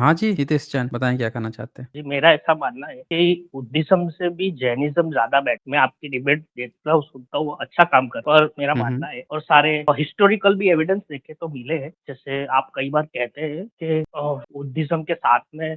हाँ जी, हितेश चंद बताएँ क्या कहना चाहते हैं? जी, मेरा ऐसा मानना है कि बुद्धिज़्म से भी जैनिज़्म ज़्यादा मैं आपकी डिबेट देखता हूँ, सुनता हूँ, अच्छा काम कर पर मेरा हुँ, मानना हुँ। है और सारे हिस्टोरिकल भी एविडेंस देखे तो मिले हैं। जैसे आप कई बार कहते हैं कि बुद्धिज़्म के साथ में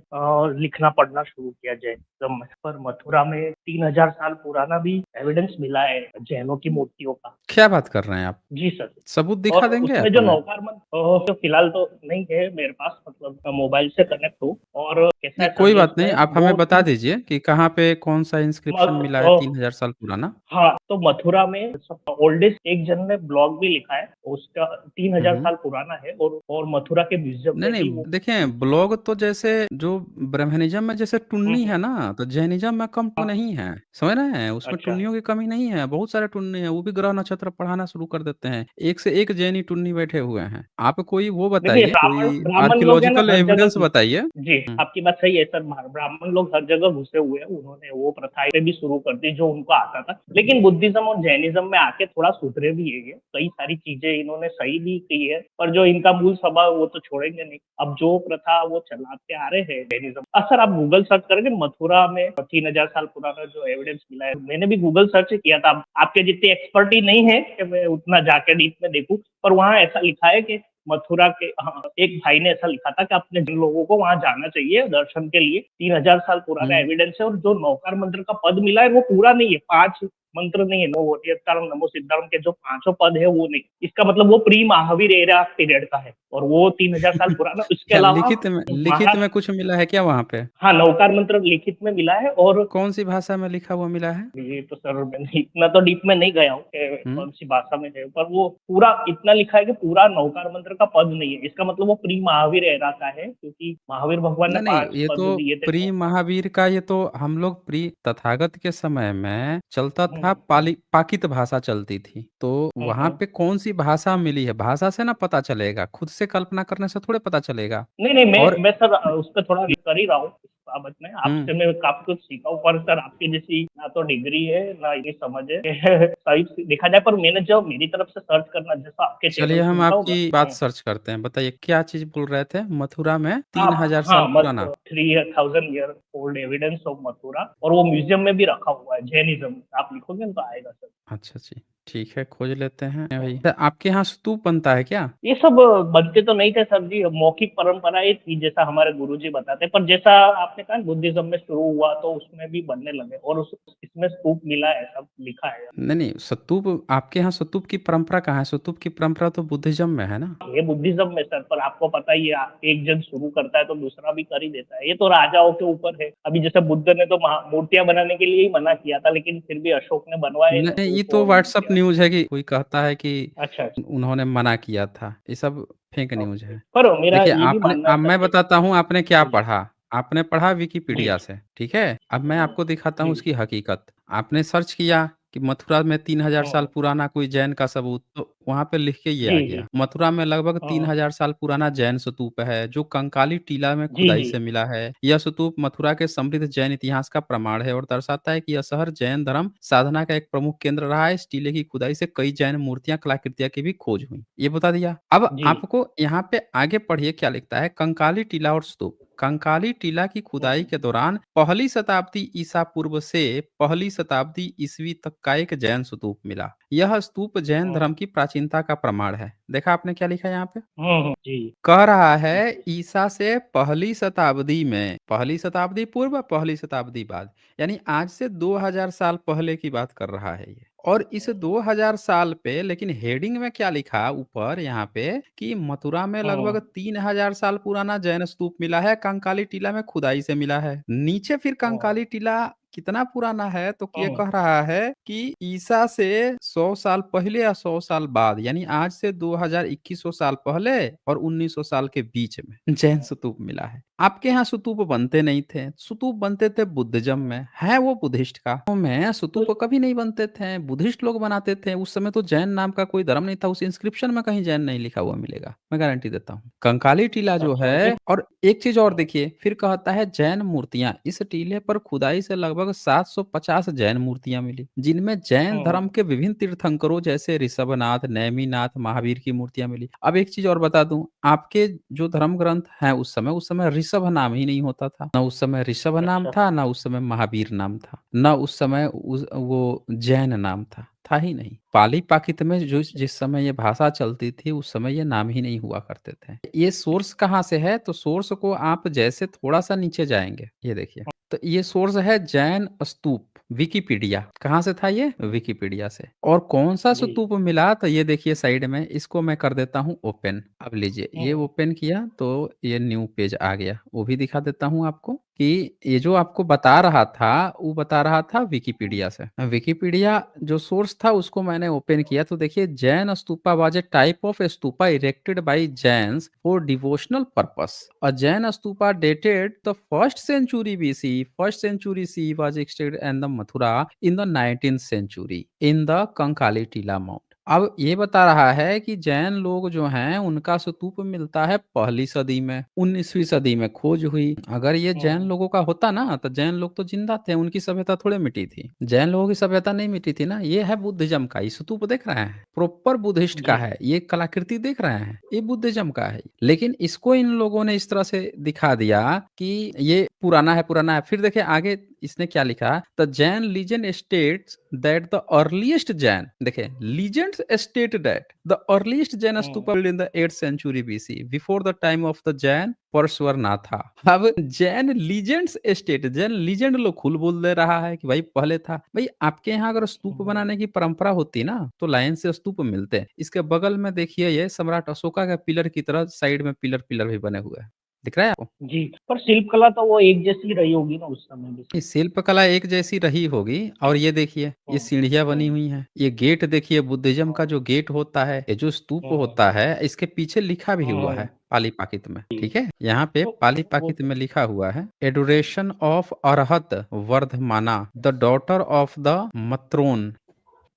लिखना-पढ़ना शुरू किया जैनिज़्म में, पर मथुरा में 3000 साल पुराना भी एविडेंस मिला है जैनों की मूर्तियों का। क्या बात कर रहे हैं आप? जी सर। सबूत और दिखा देंगे उसमें आप जो हमें? नौकारमन तो फिलहाल तो नहीं है मेरे पास मतलब मोबाइल से कनेक्ट हूँ और कैसा नहीं, है सर कोई जी बात नहीं, उसमें आप हमें बता 2-3 दीजिए कि कहाँ पे कौन-सा इंस्क्रिप्शन मग मिला है 3000 साल पुराना? हाँ, तो मथुरा में ओल्डेस्ट एक जन ने ब्लॉग भी लिखा है, उसका हुँ, 3000 हुँ। साल पुराना है और मथुरा के म्यूज़ियम नहीं, में भी नहीं, वो देखें ब्लॉग तो जैसे जो ब्रह्मनिज़्म में जैसे हुँ, टुन्नी हुँ। है ना, तो जैनिज़्म में कम तो हाँ, नहीं है, समझ रहे हैं? उसमें अच्छा। टुन्नियों की कमी नहीं है, बहुत सारे टुन्नी हैं, वो भी ग्रह नक्षत्र पढ़ाना शुरू कर देते हैं। एक से एक जैनी टुन्नी बैठे हुए हैं। आप कोई वो देखिए बताइए, ब्राह्मण कोई ब्राह्मण लोग हैं ना आर्कियोलॉजिकल हर जगह एविडेंस बताइए। जी, हुँ, आपकी बात सही है सर ब्राह्मण लोग हर जगह घुसे हुए हैं, उन्होंने वो प्रथाएँ भी शुरू कर दी जो उनको आता था। लेकिन बुद्धिज़्म और जैनिज़्म में आके थोड़ा सुधरे भी है ये, कई सारी चीज़ें इन्होंने सही भी की है, पर जो इनका मूल स्वभाव है वो तो छोड़ेंगे नहीं। अब जो प्रथा वो चलाते आ रहे हैं जैनिज़्म सर आप गूगल सर्च करेंगे मथुरा में 3000 साल पुराना जो एविडेंस मिला है, मैंने भी गूगल सर्च किया था। आपके जितनी एक्सपर्ट ही नहीं है कि मैं उतना जाके डीप में देखूँ, पर वहाँ ऐसा लिखा है कि मथुरा के हाँ, एक भाई ने ऐसा लिखा था कि अपने जिन लोगों को वहाँ जाना चाहिए दर्शन के लिए 3000 साल पुराना हुँ। एविडेंस है और जो नौकार मंत्र का पद मिला है वो पूरा नहीं है 5 मंत्र नहीं है नमो ओटियत्तारम नमो सिद्धारम के जो पांचों पद है वो नहीं इसका मतलब वो प्री महावीर एरा पीरियड का है और वो 3000 साल पुराना उसके क्या अलावा लिखित महाराज में कुछ मिला है क्या वहाँ पे? हाँ नौकार मंत्र लिखित में मिला है और कौन-सी भाषा में लिखा हुआ मिला है? ये तो सर मैंने इतना तो डीप में नहीं गया हूँ कि हुँ। कौन-सी भाषा में है, पर वो पूरा इतना लिखा है कि पूरा नौकार मंत्र का पद नहीं है। इसका मतलब वो प्री महावीर एरा का है क्योंकि महावीर भगवान ने नहीं, नहीं, 5 ये पद तो दिए थे प्री नौकार महावीर का ये तो हम लोग प्री तथागत के समय में चलता हुँ, था पाली पाकित भाषा चलती थी। तो हुँ, वहाँ हुँ। पे कौन-सी भाषा मिली है, भाषा से ना पता चलेगा, खुद से कल्पना करने से थोड़े पता चलेगा। नहीं, नहीं और मैं सर उस पे थोड़ा कर ही रहा हूँ इस बाबत में। हुँ, आपसे मैं काफ़ी कुछ सीखा हूँ पर सर आपकी जैसी ना तो डिग्री है, ना इतनी समझ है। सही देखा जाए पर मैंने जो मेरी तरफ से सर्च करना जैसा आपके चैनल चलिए हम सुनता हूँ आपकी ना बात हुँ। सर्च करते हैं। बताइए क्या चीज़ बोल रहे थे? मथुरा में आप 3000 साल हाँ, मत पुराना? 3000 year old evidence of Mathura और वो म्यूज़ियम में भी रखा हुआ है, जैनिज़्म आप लिखोगे ना तो आएगा सर। अच्छा जी, ठीक है खोज लेते हैं भाई। तो आपके यहाँ स्तूप बनता है क्या? ये सब बनते तो नहीं थे सर जी, मौखिक परंपराएँ थी जैसा हमारे गुरुजी बताते हैं, पर जैसा आपने कहा बुद्धिज़्म में शुरू हुआ तो उसमें भी बनने लगे और उस इसमें स्तूप मिला है, सब लिखा है। नहीं, नहीं, स्तूप आपके यहाँ स्तूप की परंपरा कहाँ है? स्तूप की परंपरा तो बुद्धिज़्म में है ना? ये बुद्धिज़्म में सर, पर आपको पता ही है एक जन शुरू करता है तो दूसरा भी कर ही देता है। ये तो राजाओं के ऊपर है। अभी जैसे बुद्ध ने तो मूर्तियाँ बनाने के लिए ही मना किया था, लेकिन फिर भी अशोक ने बनवाए नहीं, ये स्तूप तो और व्हाट्सएप मूर्तियाँ। न्यूज़ है कि कोई कहता है कि अच्छा, अच्छा। उन्होंने मना किया था। ये सब फेक न्यूज़ ओके। है। पर मेरा देखिए ये भी आपने मानना है अब सर मैं कि बताता हूँ आपने क्या जी, जी। पढ़ा। आपने पढ़ा जी, विकिपीडिया जी। से, ठीक है? अब मैं आपको दिखाता हूँ जी, जी। उसकी हकीकत। आपने सर्च किया कि मथुरा में 3000 हुँ, साल हुँ। पुराना कोई जैन का सबूत, तो वहाँ पे लिख के ये आ जी, जी। गया। मथुरा में लगभग हुँ, हुँ। 3000 साल पुराना जैन स्तूप है, जो कंकाली टीला में जी, खुदाई जी। से मिला है। यह स्तूप मथुरा के समृद्ध जैन इतिहास का प्रमाण है और दर्शाता है कि यह शहर जैन धर्म साधना का एक प्रमुख केंद्र रहा है। इस टीले की खुदाई से कई जैन मूर्तियाँ, कलाकृतियाँ की भी खोज हुई। ये बता दिया। अब जी। आपको यहाँ पे आगे पढ़िए क्या लिखता है, कंकाली टीला और स्तूप। कंकाली टीला की हुँ, खुदाई हुँ। के दौरान पहली शताब्दी ईसा पूर्व से पहली शताब्दी ईसवी तक का एक जैन स्तूप मिला। यह स्तूप जैन हुँ, धर्म की प्राचीनता का प्रमाण है। देखा आपने क्या लिखा है यहाँ पे? हुँ, हुँ। जी। कह रहा है ठीक है। ईसा से पहली शताब्दी में, पहली शताब्दी पूर्व, पहली शताब्दी बाद, यानी आज से 2000 साल पहले की बात कर रहा है ये। और इस 2000 साल पे लेकिन हेडिंग में क्या लिखा ऊपर यहाँ पे कि मथुरा में लगभग हुँ, 3000 साल पुराना जैन स्तूप मिला है, कंकाली टीला में खुदाई से मिला है। नीचे फिर हुँ, कंकाली टीला कितना पुराना है तो ये हुँ, कह रहा है कि ईसा से 100 साल पहले या 100 साल बाद, यानी आज से 2100 साल पहले और 1900 साल के बीच में जैन हुँ, स्तूप मिला है। आपके यहाँ स्तूप बनते नहीं थे, स्तूप बनते थे बुद्धिज्म में, है वो बुद्धिस्ट का। तो में स्तूप कभी नहीं बनते थे, बुद्धिस्ट लोग बनाते थे। उस समय तो जैन नाम का कोई धर्म नहीं था, उस इंस्क्रिप्शन में कहीं जैन नहीं लिखा हुआ मिलेगा, मैं गारंटी देता हूँ। कंकाली टीला जो अच्छा है, नहीं और एक चीज और हुँ, देखिए, फिर कहता है जैन मूर्तियां इस टीले पर खुदाई से लगभग लगभग 750 जैन मूर्तियाँ मिली, जिनमें जैन हुँ, धर्म के विभिन्न तीर्थंकरों जैसे ऋषभनाथ, नेमिनाथ, महावीर की मूर्तियाँ मिली। अब एक चीज़ और बता दूँ, आपके जो धर्म ग्रंथ हैं उस समय ऋषभ नाम ही नहीं होता था। ना उस समय ऋषभ नाम अच्छा। था, ना उस समय महावीर नाम था, ना उस समय वो जैन नाम था ही नहीं। पाली-प्राकृत में जो जिस समय ये भाषा चलती थी, उस समय ये नाम ही नहीं हुआ करते थे। ये सोर्स कहाँ से है? तो सोर्स को आप जैसे थोड़ा-सा नीचे जाएँगे, ये देखिए, तो ये सोर्स है जैन स्तूप, विकिपीडिया। कहाँ से था ये? विकिपीडिया से। और कौन-सा जी। स्तूप मिला? तो ये देखिए साइड में, इसको मैं कर देता हूँ ओपन। अब लीजिए, ये हुँ, ओपन किया तो ये न्यू पेज आ गया। वो भी दिखा देता हूँ आपको कि ये जो आपको बता रहा था, वो बता रहा था विकिपीडिया से। विकिपीडिया जो सोर्स था उसको मैंने ओपन किया तो देखिए, Jain stupa was a type of stupa erected by Jains for devotional purpose. A Jain stupa dated the first century BC. First century CE was extracted in the Mathura in the 19th century in the Kankali Tila Mount. अब ये बता रहा है कि जैन लोग जो हैं उनका स्तूप मिलता है पहली सदी में, 19वीं सदी में खोज हुई। अगर ये जैन हुँ, लोगों का होता ना तो जैन लोग तो जिंदा थे, उनकी सभ्यता थोड़े मिटी थी। जैन लोगों की सभ्यता नहीं मिटी थी ना। ये है बुद्धिज्म का, ये स्तूप देख रहे हैं, प्रॉपर बुद्धिस्ट का जी। है। ये कलाकृति देख रहे हैं, ये बुद्धिज्म का है। लेकिन इसको इन लोगों ने इस तरह से दिखा दिया कि ये पुराना है, पुराना है। फिर देखिए आगे इसने क्या लिखा, the Jain legend states that the earliest Jain, देखिए legends state that the earliest Jain hmm, stupa in the 8th century BC before the time of the Jain Parshvanatha. अब Jain legends state, Jain legend लोग खुल बोल दे रहा है कि भाई पहले था। भाई आपके यहाँ अगर स्तूप हुँ। बनाने की परंपरा होती ना तो लाइन से स्तूप मिलते। इसके बगल में देखिए, ये सम्राट अशोका के पिलर की तरह साइड में पिलर पिलर भी बने हुए हैं, दिख रहा है आपको? जी, पर शिल्प कला तो वो एक जैसी रही होगी ना उस समय भी? ये शिल्पकला एक जैसी रही होगी। और ये देखिए, ये हुँ, सीढ़ियाँ बनी हुँ, हुई हैं। ये गेट देखिए, बुद्धिज़्म का हुँ, जो गेट होता है, ये जो स्तूप हुँ, होता है, इसके पीछे लिखा भी हुआ है हुँ, पाली-पाकित में, जी। ठीक है? यहाँ पे तो वो पाली-पाकित में लिखा हुआ है, एडोरेशन ऑफ अरहत वर्धमाना, द डॉटर ऑफ द मत्रोन।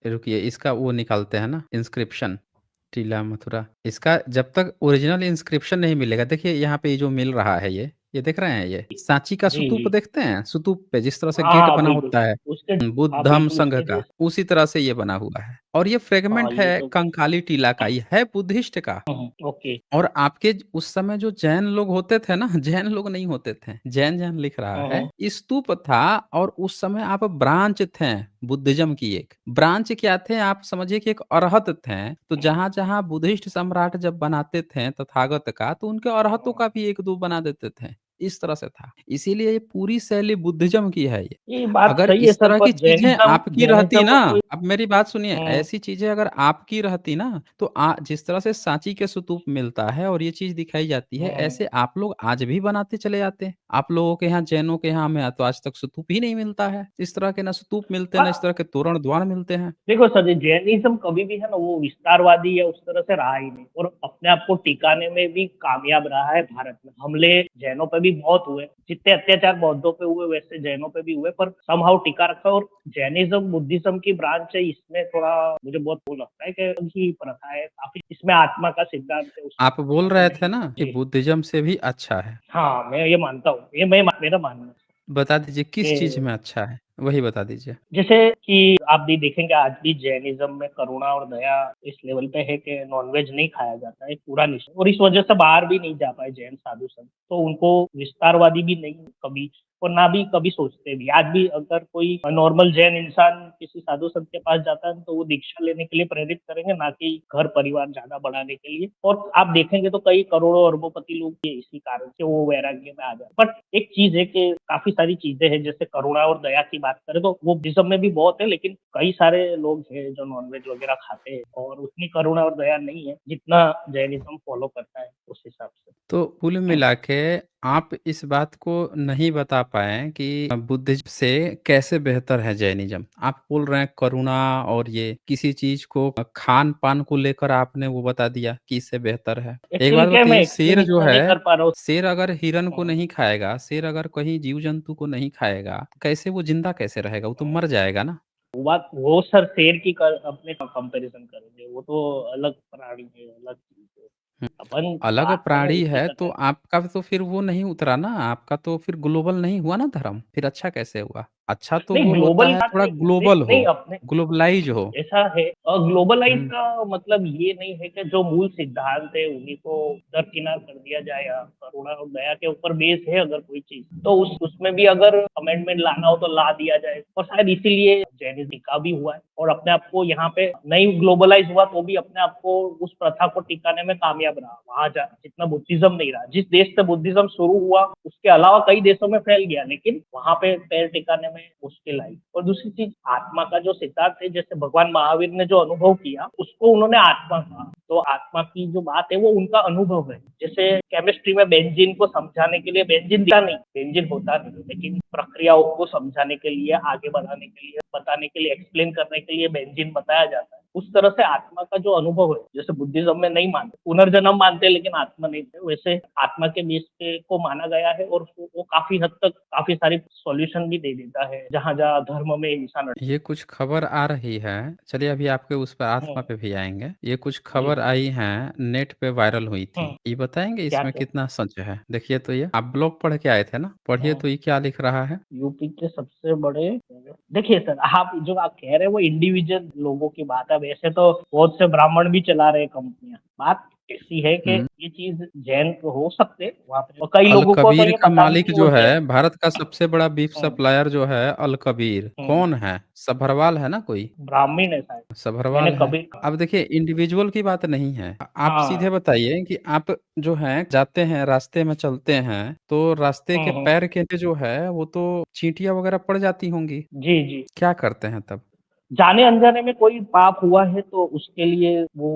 रुकिए, इसका वो निकालते हैं ना इंस्क्रिप्शन, टीला मथुरा। इसका जब तक ओरिजिनल इंस्क्रिप्शन नहीं मिलेगा, देखिए यहाँ पे ये जो मिल रहा है, ये देख रहे हैं, ये सांची का जी, स्तूप जी। देखते हैं? स्तूप पे जिस तरह से हाँ, गेट हाँ, बना बिल्कुल। होता है, उसके हाँ, बुद्धम बिल्कुल संघ उसके का, जैसे उसी तरह से ये बना हुआ है। और ये हाँ, फ्रेगमेंट ये है तो कंकाली टीला का, ये है बुद्धिस्ट का। हुँ, ओके। और आपके उस समय जो जैन लोग होते थे ना, जैन लोग नहीं होते थे। जैन-जैन लिख रहा हुँ, है। हुँ, स्तूप था और उस समय आप ब्रांच थे बुद्धिज़्म की एक। ब्रांच क्या थे, आप समझिए कि एक अरहत थे। तो जहाँ-जहाँ बुद्धिस्ट सम्राट जब बनाते थे तथागत का, तो उनके अरहतों हुँ। का भी 1-2 बना देते थे। इस तरह से था। इसीलिए ये पूरी शैली बुद्धिज़्म की है ये। ये बात अगर सही है इस सर, तरह की पर चीज़ें आपकी रहती जैनिज़्म ना, में कोई अब मेरी बात सुनिए, हुँ, ऐसी चीज़ें अगर आपकी रहती ना, तो जिस तरह से सांची के स्तूप मिलता है और ये चीज़ दिखाई जाती है, हुँ। ऐसे आप लोग आज भी बनाते चले जाते हैं। आप लोगों के यहाँ, जैनों के यहाँ में तो आज तक स्तूप ही नहीं मिलता है। इस तरह के ना स्तूप मिलते हैं, ना इस हाँ, तरह के तोरण द्वार मिलते हैं। देखो सर, जैनिज़्म कभी भी है ना वो विस्तारवादी या उस तरह से रहा ही नहीं और अपने आप को टिकाने में भी कामयाब रहा है भारत में। हमले जैनों पे भी बहुत हुए, जितने अत्याचार बौद्धों पे हुए वैसे जैनों पे भी हुए पर समहाउ टिका रखा और जैनिज़्म बुद्धिज़्म की ब्रांच है इसमें थोड़ा मुझे बहुत वो लगता है कि उनकी प्रथा है काफ़ी इसमें आत्मा का सिद्धांत है उस आप बोल वहाँ पे रहे थे नहीं ना है। कि जी। बुद्धिज़्म से भी अच्छा है। हाँ, मैं ये मानता हूँ। मेरा मानना है बता दीजिए किस चीज़ कि में अच्छा है? वही बता दीजिए। जैसे कि आप भी देखेंगे आज भी जैनिज़्म में करुणा और दया इस लेवल पे है कि नॉन-वेज नहीं खाया जाता है, पूरा निषेध और इस वजह से बाहर भी नहीं जा पाए जैन साधु-संत। तो उनको विस्तारवादी भी नहीं कभी और ना भी कभी सोचते भी। आज भी अगर कोई नॉर्मल जैन इंसान किसी साधु-संत के पास जाता है तो वो दीक्षा लेने के लिए प्रेरित करेंगे, ना कि घर-परिवार ज़्यादा बढ़ाने के लिए। और आप देखेंगे तो कई करोड़ों अरबों-पति लोग ये इसी कारण से वो वैराग्य में आ जाते हैं। बट एक चीज़ है कि काफ़ी सारी चीज़ें हैं जैसे करुणा और दया की बात करें तो वो बुद्धिज़्म में भी बहुत है लेकिन कई सारे लोग हैं जो नॉन-वेज वग़ैरह खाते हैं और उतनी करुणा और दया नहीं है जितना जैनिज़्म फ़ॉलो करता है उस हिसाब से। तो कुल मिला के आप इस बात को नहीं बता पाए कि बुद्धिज़्म से कैसे बेहतर है जैनिज़्म। आप बोल रहे हैं करुणा, और ये किसी चीज़ को खान-पान को लेकर आपने वो बता दिया कि इससे बेहतर है। एक एक्चुअली बात क्या है मैं बताइए, एक्सप्लेन शेर जो इतना नहीं है, कर पा रहा हूँ। शेर अगर हिरन को हुँ, नहीं खाएगा, शेर अगर कहीं जीव-जंतु को नहीं खाएगा, कैसे वो ज़िंदा कैसे रहेगा? वो तो हुँ। मर जाएगा ना। वो सर शेर की कर अपने कंपैरिज़न करेंगे, वो तो अलग प्राणी है, अलग चीज़ है। हुँ, अपन अलग बात कर रहे हैं प्राणी उसी है का तो तो आपका तो फिर वो नहीं उतरा ना, आपका तो फिर ग्लोबल नहीं हुआ ना धर्म, फिर अच्छा कैसे हुआ? अच्छा तो नहीं वो होता ग्लोबल है बात थोड़ा नहीं नहीं ग्लोबल हो, नहीं अपने ग्लोबलाइज़ हो। ऐसा है ग्लोबलाइज़ हुँ, का मतलब ये नहीं है कि जो मूल सिद्धांत है उन्हीं को दरकिनार कर दिया जाए या करुणा और दया के ऊपर बेस है अगर कोई चीज़, तो उस उसमें भी अगर अमेंडमेंट लाना हो तो ला दिया जाए और शायद इसीलिए जैनिज़्म टिका भी हुआ है और अपने आप को यहाँ पे नहीं ग्लोबलाइज़ हुआ तो भी अपने आप को उस प्रथा को टिकाने में कामयाब रहा। वहाँ जा जितना बुद्धिज़्म नहीं रहा। जिस देश से बुद्धिज़्म शुरू हुआ उसके अलावा कई देशों में फैल गया लेकिन वहाँ पे पैर टिकाने में मुश्किल आई। और दूसरी चीज़ आत्मा का जो सिद्धांत है जैसे भगवान महावीर ने जो अनुभव किया उसको उन्होंने आत्मा कहा। तो आत्मा की जो बात है वो उनका अनुभव है। जैसे केमिस्ट्री में बेंजीन को समझाने के लिए बेंजीन दिखता नहीं, बेंजीन होता नहीं, लेकिन प्रक्रियाओं को समझाने के लिए, आगे बढ़ाने के लिए, बताने के लिए, एक्सप्लेन करने के लिए बेंजीन बताया जाता है। उस तरह से आत्मा का जो अनुभव है, जैसे बुद्धिज़्म में नहीं मानते, पुनर्जन्म मानते हैं लेकिन आत्मा नहीं थे, वैसे आत्मा के बेस पे को माना गया है और वो काफ़ी हद तक काफ़ी सारी सॉल्यूशन भी दे देता है, जहाँ-जहाँ धर्म में इंसान ये कुछ खबर आ रही है, चलिए अभी आपके उस पे हुँ, आत्मा पे भी आएँगे। ये कुछ जी। खबर आई हैं, नेट पे वायरल हुई थी। हुँ, ये बताएँगे इसमें क्या-क्या? कितना सच है? देखिए तो ये, आप ब्लॉग पढ़ के आए थे ना? पढ़िए हुँ। तो ये क्या लिख रहा है? यूपी के सबसे बड़े देखिए सर, आप जो आप कह रहे हैं वो इंडिविजुअल लोगों की बात है, वैसे तो बहुत से ब्राह्मण भी चला रहे हैं कंपनियाँ। बात ऐसी है कि हुँ। ये चीज़ जैन तो हो सकते हैं वहाँ पे और कई अल लोगों को तो कबीर ये का पता भी मालिक नहीं वो जो है, जैन भारत का सबसे बड़ा बीफ हुँ, सप्लायर जो है अल कबीर, हुँ, कौन है? सभरवाल है ना कोई? ब्राह्मण है शायद। मैंने सभरवाल है। कभी अब देखिए इंडिविजुअल की बात नहीं है। आप हाँ, सीधे बताइए कि आप जो हैं जाते हैं, रास्ते में चलते हैं, तो रास्ते के हुँ, हुँ। पैर के नीचे जो है वो तो चींटियाँ वगैरह पड़ जाती होंगी। जी, जी। क्या करते हैं तब? जाने-अनजाने में कोई पाप हुआ है तो उसके लिए वो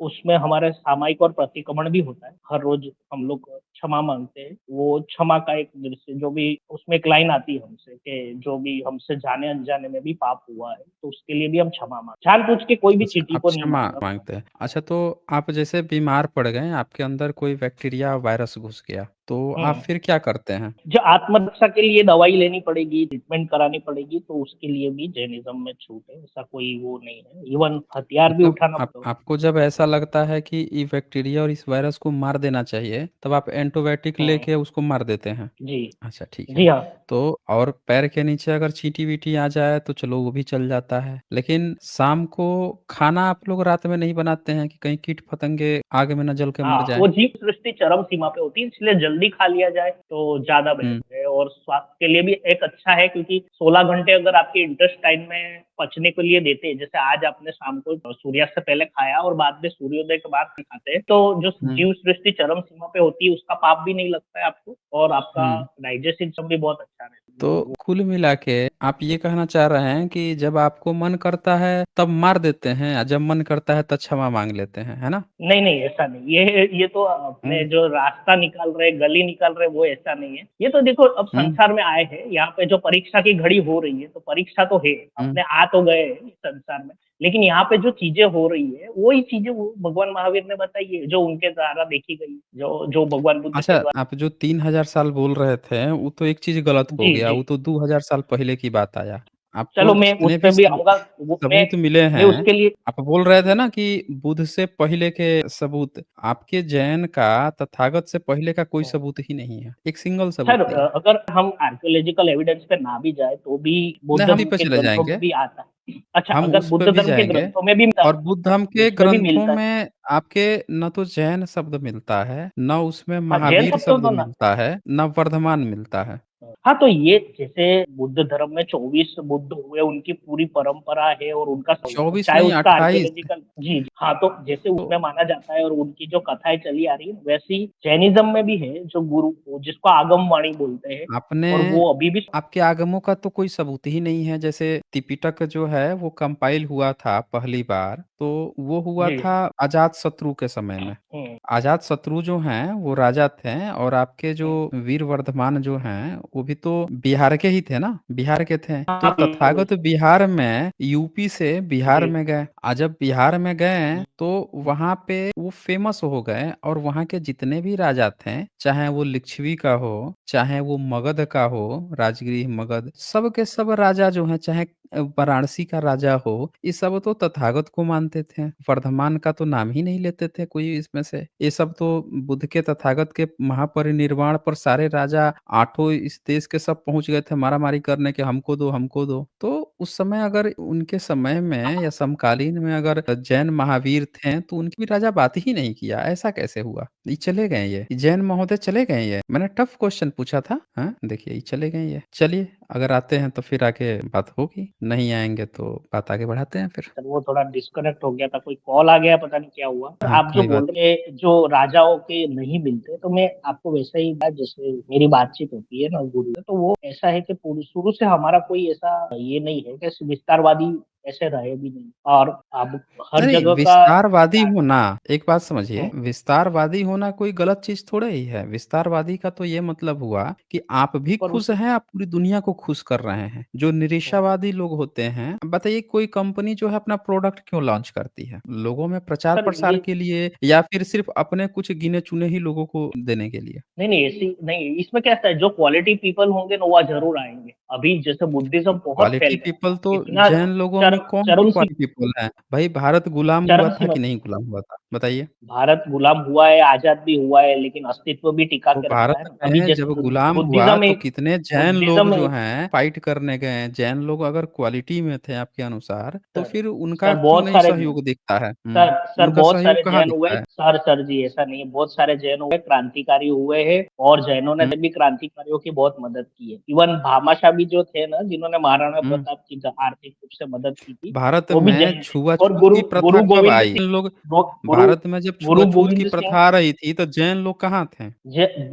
उसमें हमारा सामायिक और प्रतिक्रमण भी होता है। हर रोज़ हम लोग क्षमा माँगते हैं। वो क्षमा का एक दृश्य जो भी उसमें एक लाइन आती है हमसे कि जो भी हमसे जाने-अनजाने में भी पाप हुआ है, तो उसके लिए भी हम क्षमा माँग जानबूझ के कोई भी अच्छा, चींटी आप को नहीं क्षमा मारना। माँगते हैं। अच्छा तो आप जैसे बीमार पड़ गए, आपके अंदर कोई बैक्टीरिया, वायरस घुस गया, तो आप हुँ। फिर क्या करते हैं? जो आत्मरक्षा के लिए दवाई लेनी पड़ेगी, ट्रीटमेंट करानी पड़ेगी, तो उसके लिए भी जैनिज़्म में छूट है, ऐसा कोई वो नहीं है। इवन हथियार भी मतलब उठाना आप पड़े आपको जब ऐसा लगता है कि ये बैक्टीरिया और इस वायरस को मार देना चाहिए, तब आप एंटीबायोटिक हुँ, लेके उसको मार देते हैं। जी। अच्छा ठीक जी है। हाँ। तो और पैर के नीचे अगर चींटी-वींटी आ जाए तो चलो वो भी चल जाता है। लेकिन शाम को खाना आप लोग रात में नहीं बनाते हैं कि कहीं कीट-पतंगे आग में ना जल के मर हाँ, जाएँ? वो जीव सृष्टि चरम सीमा पे होती है, इसलिए जल्दी खा लिया जाए तो ज़्यादा हुँ, बेहतर है और स्वास्थ्य के लिए भी एक अच्छा है क्योंकि 16 घंटे अगर आपके इंटेस्टाइन में पचने के लिए देते हैं, जैसे आज आपने शाम को सूर्यास्त से पहले खाया और बाद में सूर्योदय के बाद खाते हैं, तो जो हुँ, जीव सृष्टि चरम सीमा पे होती है, उसका पाप भी नहीं लगता है आपको और आपका हुँ। डाइजेस्टिव सिस्टम भी बहुत अच्छा रहता है। तो कुल मिला के आप ये कहना चाह रहे हैं कि जब आपको मन करता है तब मार देते हैं, जब मन करता है तब क्षमा माँग लेते हैं, है ना? नहीं, नहीं, ऐसा नहीं। ये तो अपने हुँ, जो रास्ता निकाल रहे, गली निकाल रहे, वो ऐसा नहीं है। ये तो देखो अब हुँ, संसार में आए हैं, यहाँ पे जो परीक्षा की घड़ी हो रही है, तो परीक्षा तो है। हुँ। अपने आ तो गए हैं इस संसार में, लेकिन यहाँ पे जो चीज़ें हो रही है, वही चीज़ें वो भगवान महावीर ने बताई है, जो उनके द्वारा देखी गई, जो जो भगवान बुद्ध अच्छा, के द्वारा आप जो 3000 साल बोल रहे थे, वो तो एक चीज़ गलत हो जी, गया, जी। वो तो 2000 साल पहले की बात आया। आपको चलो मैं उस जितने भी पे भी आऊँगा, वो सबूत मिले मैं हैं, उसके लिए आप बोल रहे थे ना कि बुद्ध से पहले के सबूत, आपके जैन का तथागत से पहले का कोई हुँ। सबूत ही नहीं है, एक सिंगल सबूत सर नहीं है। अगर हम आर्कियोलॉजिकल एविडेंस पे ना भी जाए तो भी बुद्ध नहीं, हम ही धर्म पे के चले ग्रंथों में जाएँगे, भी आता है। अच्छा हम अगर उस बुद्ध पे भी धर्म के जाएँगे ग्रंथों में भी मिलता और है, बुद्ध धर्म के उसमें भी ग्रंथों मिलता है। में आपके न तो जैन शब्द मिलता है, ना उसमें हाँ, जैन महावीर तत्व शब्द तो ना मिलता है, ना वर्धमान मिलता है। हाँ, तो ये जैसे बुद्ध धर्म में 24 बुद्ध हुए, उनकी पूरी परंपरा है और उनका 24 चाहे नहीं उसका 28। आर्कियोलॉजिकल जी, जी। हाँ, तो जैसे तो उसमें माना जाता है और उनकी जो कथाएँ चली आ रही है, वैसे ही जैनिज़्म में भी है, जो गुरु जिसको आगम वाणी बोलते हैं आपने और वो अभी भी आपके आगमों का तो कोई सबूत ही नहीं है। जैसे त्रिपिटक जो है वो कंपाइल हुआ था पहली बार, तो वो हुआ जी। था अजातशत्रु के समय में। हुँ, अजातशत्रु जो हैं वो राजा थे और आपके जो हुँ। वीरवर्धमान जो हैं वो भी तो बिहार के ही थे ना? बिहार के थे। तो हाँ, बिल्कुल। तथागत बिहार में यूपी से बिहार जी। में गए। जब बिहार में गए तो वहाँ पे वो फ़ेमस हो गए और वहाँ के जितने भी राजा थे, चाहे वो लिच्छवी का हो, चाहे वो मगध का हो, राजगृह मगध, सब के सब राजा जो हैं, चाहे वाराणसी का राजा हो, ये सब तो तथागत को मानते थे। वर्धमान का तो नाम ही नहीं लेते थे कोई इसमें से। ये सब तो बुद्ध के तथागत के महापरिनिर्वाण पर सारे राजा आठों इस देश के सब पहुँच गए थे मारा-मारी करने कि हमको दो, हमको दो। तो उस समय अगर उनके समय में या समकालीन में अगर जैन महावीर थे, तो उनकी भी राजा बात ही नहीं किया, ऐसा कैसे हुआ? ये चले गए ये जैन महोदय चले गए ये। मैंने टफ क्वेश्चन पूछा था, हाँ? देखिए ये चले गए ये। चलिए अगर आते हैं तो फिर आगे बात होगी, नहीं आएँगे तो बात आगे बढ़ाते हैं फिर। सर वो थोड़ा डिस्कनेक्ट हो गया था, कोई कॉल आ गया, पता नहीं क्या हुआ। और हाँ, आप जो कोई बात बोल रहे हैं, जो राजाओं के नहीं मिलते, तो मैं आपको वैसे ही बात, जैसे मेरी बातचीत होती है ना गुरु से, तो वो ऐसा है कि पूरी शुरू से हमारा कोई ऐसा ये नहीं है कि विस्तारवादी ऐसे रहे भी नहीं। और अब हर नहीं, जगह का विस्तारवादी होना एक बात हुँ, समझिए, विस्तारवादी होना कोई गलत चीज़ थोड़े ही है। विस्तारवादी का तो ये मतलब हुआ कि आप भी पर खुश उस हैं, आप पूरी दुनिया को खुश कर रहे हैं। जो हुँ, निरीक्षावादी लोग होते हैं, बताइए कोई कंपनी जो है अपना प्रोडक्ट क्यों लॉन्च करती है? लोगों में सर प्रचार-प्रसार ये के लिए या फिर सिर्फ़ अपने कुछ गिने-चुने ही लोगों को देने के लिए? नहीं, नहीं ऐसी नहीं, इसमें क्या है, जो क्वालिटी पीपल होंगे ना, वह ज़रूर आएँगे। अभी जैसे बुद्धिज़्म बहुत फैल क्वालिटी गया पीपल था, तो इतना जैन लोगों में कौन-सी चरम सी क्वालिटी पीपल है? भाई भारत गुलाम हुआ चरम था सीमा कि पे। नहीं गुलाम हुआ था? बताइए। भारत गुलाम हुआ है, आज़ाद भी हुआ है, लेकिन अस्तित्व भी टिका तो के रखा भारत है ना। अभी में जैसे जब गुलाम हुआ बुद्धिज़्म तो एक कितने जैन लोग बुद्धिज़्म जो एक हैं फाइट करने गए हैं। जैन लोग अगर क्वालिटी में थे आपके अनुसार तो सर फिर उनका सर क्यों बहुत नहीं सारे सहयोग दिखता है? सर उनका बहुत सारे सहयोग कहाँ जैन हुए। दिखता है? सर जी ऐसा नहीं है, बहुत सारे जैन हुए, क्रांतिकारी हुए हैं, और जैनों ने हुँ, भी क्रांतिकारियों की बहुत मदद की है। इवन भामाशाह भी जो थे ना, जिन्होंने महाराणा हुँ। प्रताप की आर्थिक रूप से मदद की थी, भारत वो भी में जैन थे। और छुआ-छूत की प्रथा गुरु कब गोविंद आई? सिंह लोग गु गुरु भारत में जब गुरु छुआ-छूत की गोविंद सिंह प्रथा आ रही थी तो जैन लोग कहाँ थे?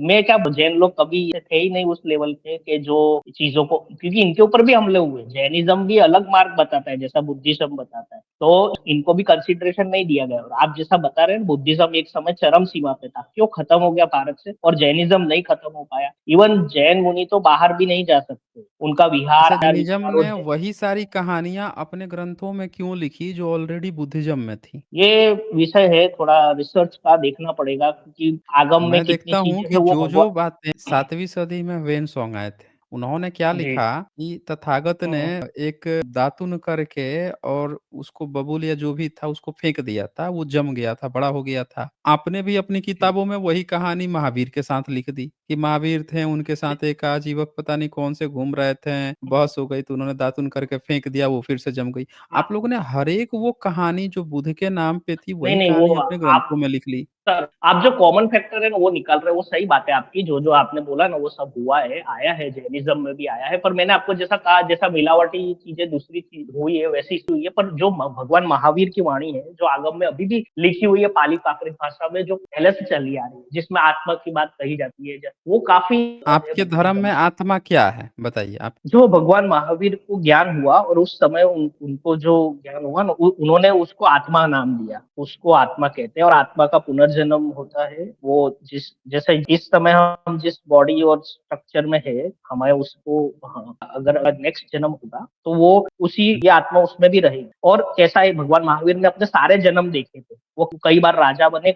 मैं क्या, जैन लोग कभी थे ही नहीं उस लेवल पे कि जो चीज़ों को, क्योंकि इनके ऊपर भी हमले हुए। जैनिज़्म भी अलग मार्ग बताता है, जैसा बुद्धिज़्म बताता है। तो इनको भी कंसिडरेशन नहीं दिया गया, और आप जैसा बता रहे हैं, बुद्धिज़्म एक समय चरम सीमा पे था। क्यों खत्म हो गया भारत से, और जैनिज़्म नहीं खत्म हो पाया। इवन जैन मुनि तो बाहर भी नहीं जा सकते। उनका विहार, अच्छा जैनिज़्म आचार-विचार और ने वही सारी कहानियाँ अपने ग्रंथों में क्यों लिखी जो ऑलरेडी बुद्धिज़्म में थी? ये विषय है थोड़ा रिसर्च का, देखना पड़ेगा, क्योंकि आगम में मैं कितनी देखता हूँ चीज़ें कि हैं वो जो-जो भगवा बातें 7वीं सदी में वेन-सॉन्ग आए थे, उन्होंने क्या जी। लिखा कि तथागत ने हुँ, एक दातुन करके और उसको बबूल या जो भी था उसको फेंक दिया था, वो जम गया था, बड़ा हो गया था। आपने भी अपनी जी। किताबों में वही कहानी महावीर के साथ लिख दी कि महावीर थे, उनके साथ एक आजीवक पता नहीं कौन से घूम रहे थे, बहस हो गई तो उन्होंने दातुन करके फेंक दिया, वो फिर से जम गई। आप लोगों ने हर एक वो कहानी जो बुध के नाम पे थी, नहीं, वही नहीं वो कहानी अपने आप ग्रंथों में लिख ली। सर, आप जो कॉमन फैक्टर है ना वो निकाल रहे हो, वो सही बात है आपकी, जो आपने बोला ना वो सब हुआ है, आया है, जैनिज़्म में भी आया है। पर मैंने आपको जैसा कहा, जैसा मिलावटी चीज़ें दूसरी चीज़ हुई है, वैसी हुई है। पर जो भगवान महावीर की वाणी है, जो आगम में अभी भी लिखी हुई है पाली प्राकृत भाषा में, जो पहले से चली आ रही है, जिसमें आत्मा की बात कही जाती है, वो काफ़ी है आपके धर्म बुद्धिज़्म। में आत्मा क्या है? बताइए आप? जो भगवान महावीर को ज्ञान हुआ, और उस समय उनको जो ज्ञान हुआ ना, उन्होंने उसको आत्मा नाम दिया। उसको आत्मा कहते हैं, और आत्मा का पुनर्जन्म होता है। वो जैसे इस समय हम जिस बॉडी और स्ट्रक्चर में है, हमें उसको, हाँ, अगर नेक्स्ट जन्म होगा तो वो उसी ये आत्मा उसमें भी रहेगी। और कैसा है, भगवान महावीर ने अपने सारे जन्म देखे थे। वो कई बार राजा बने,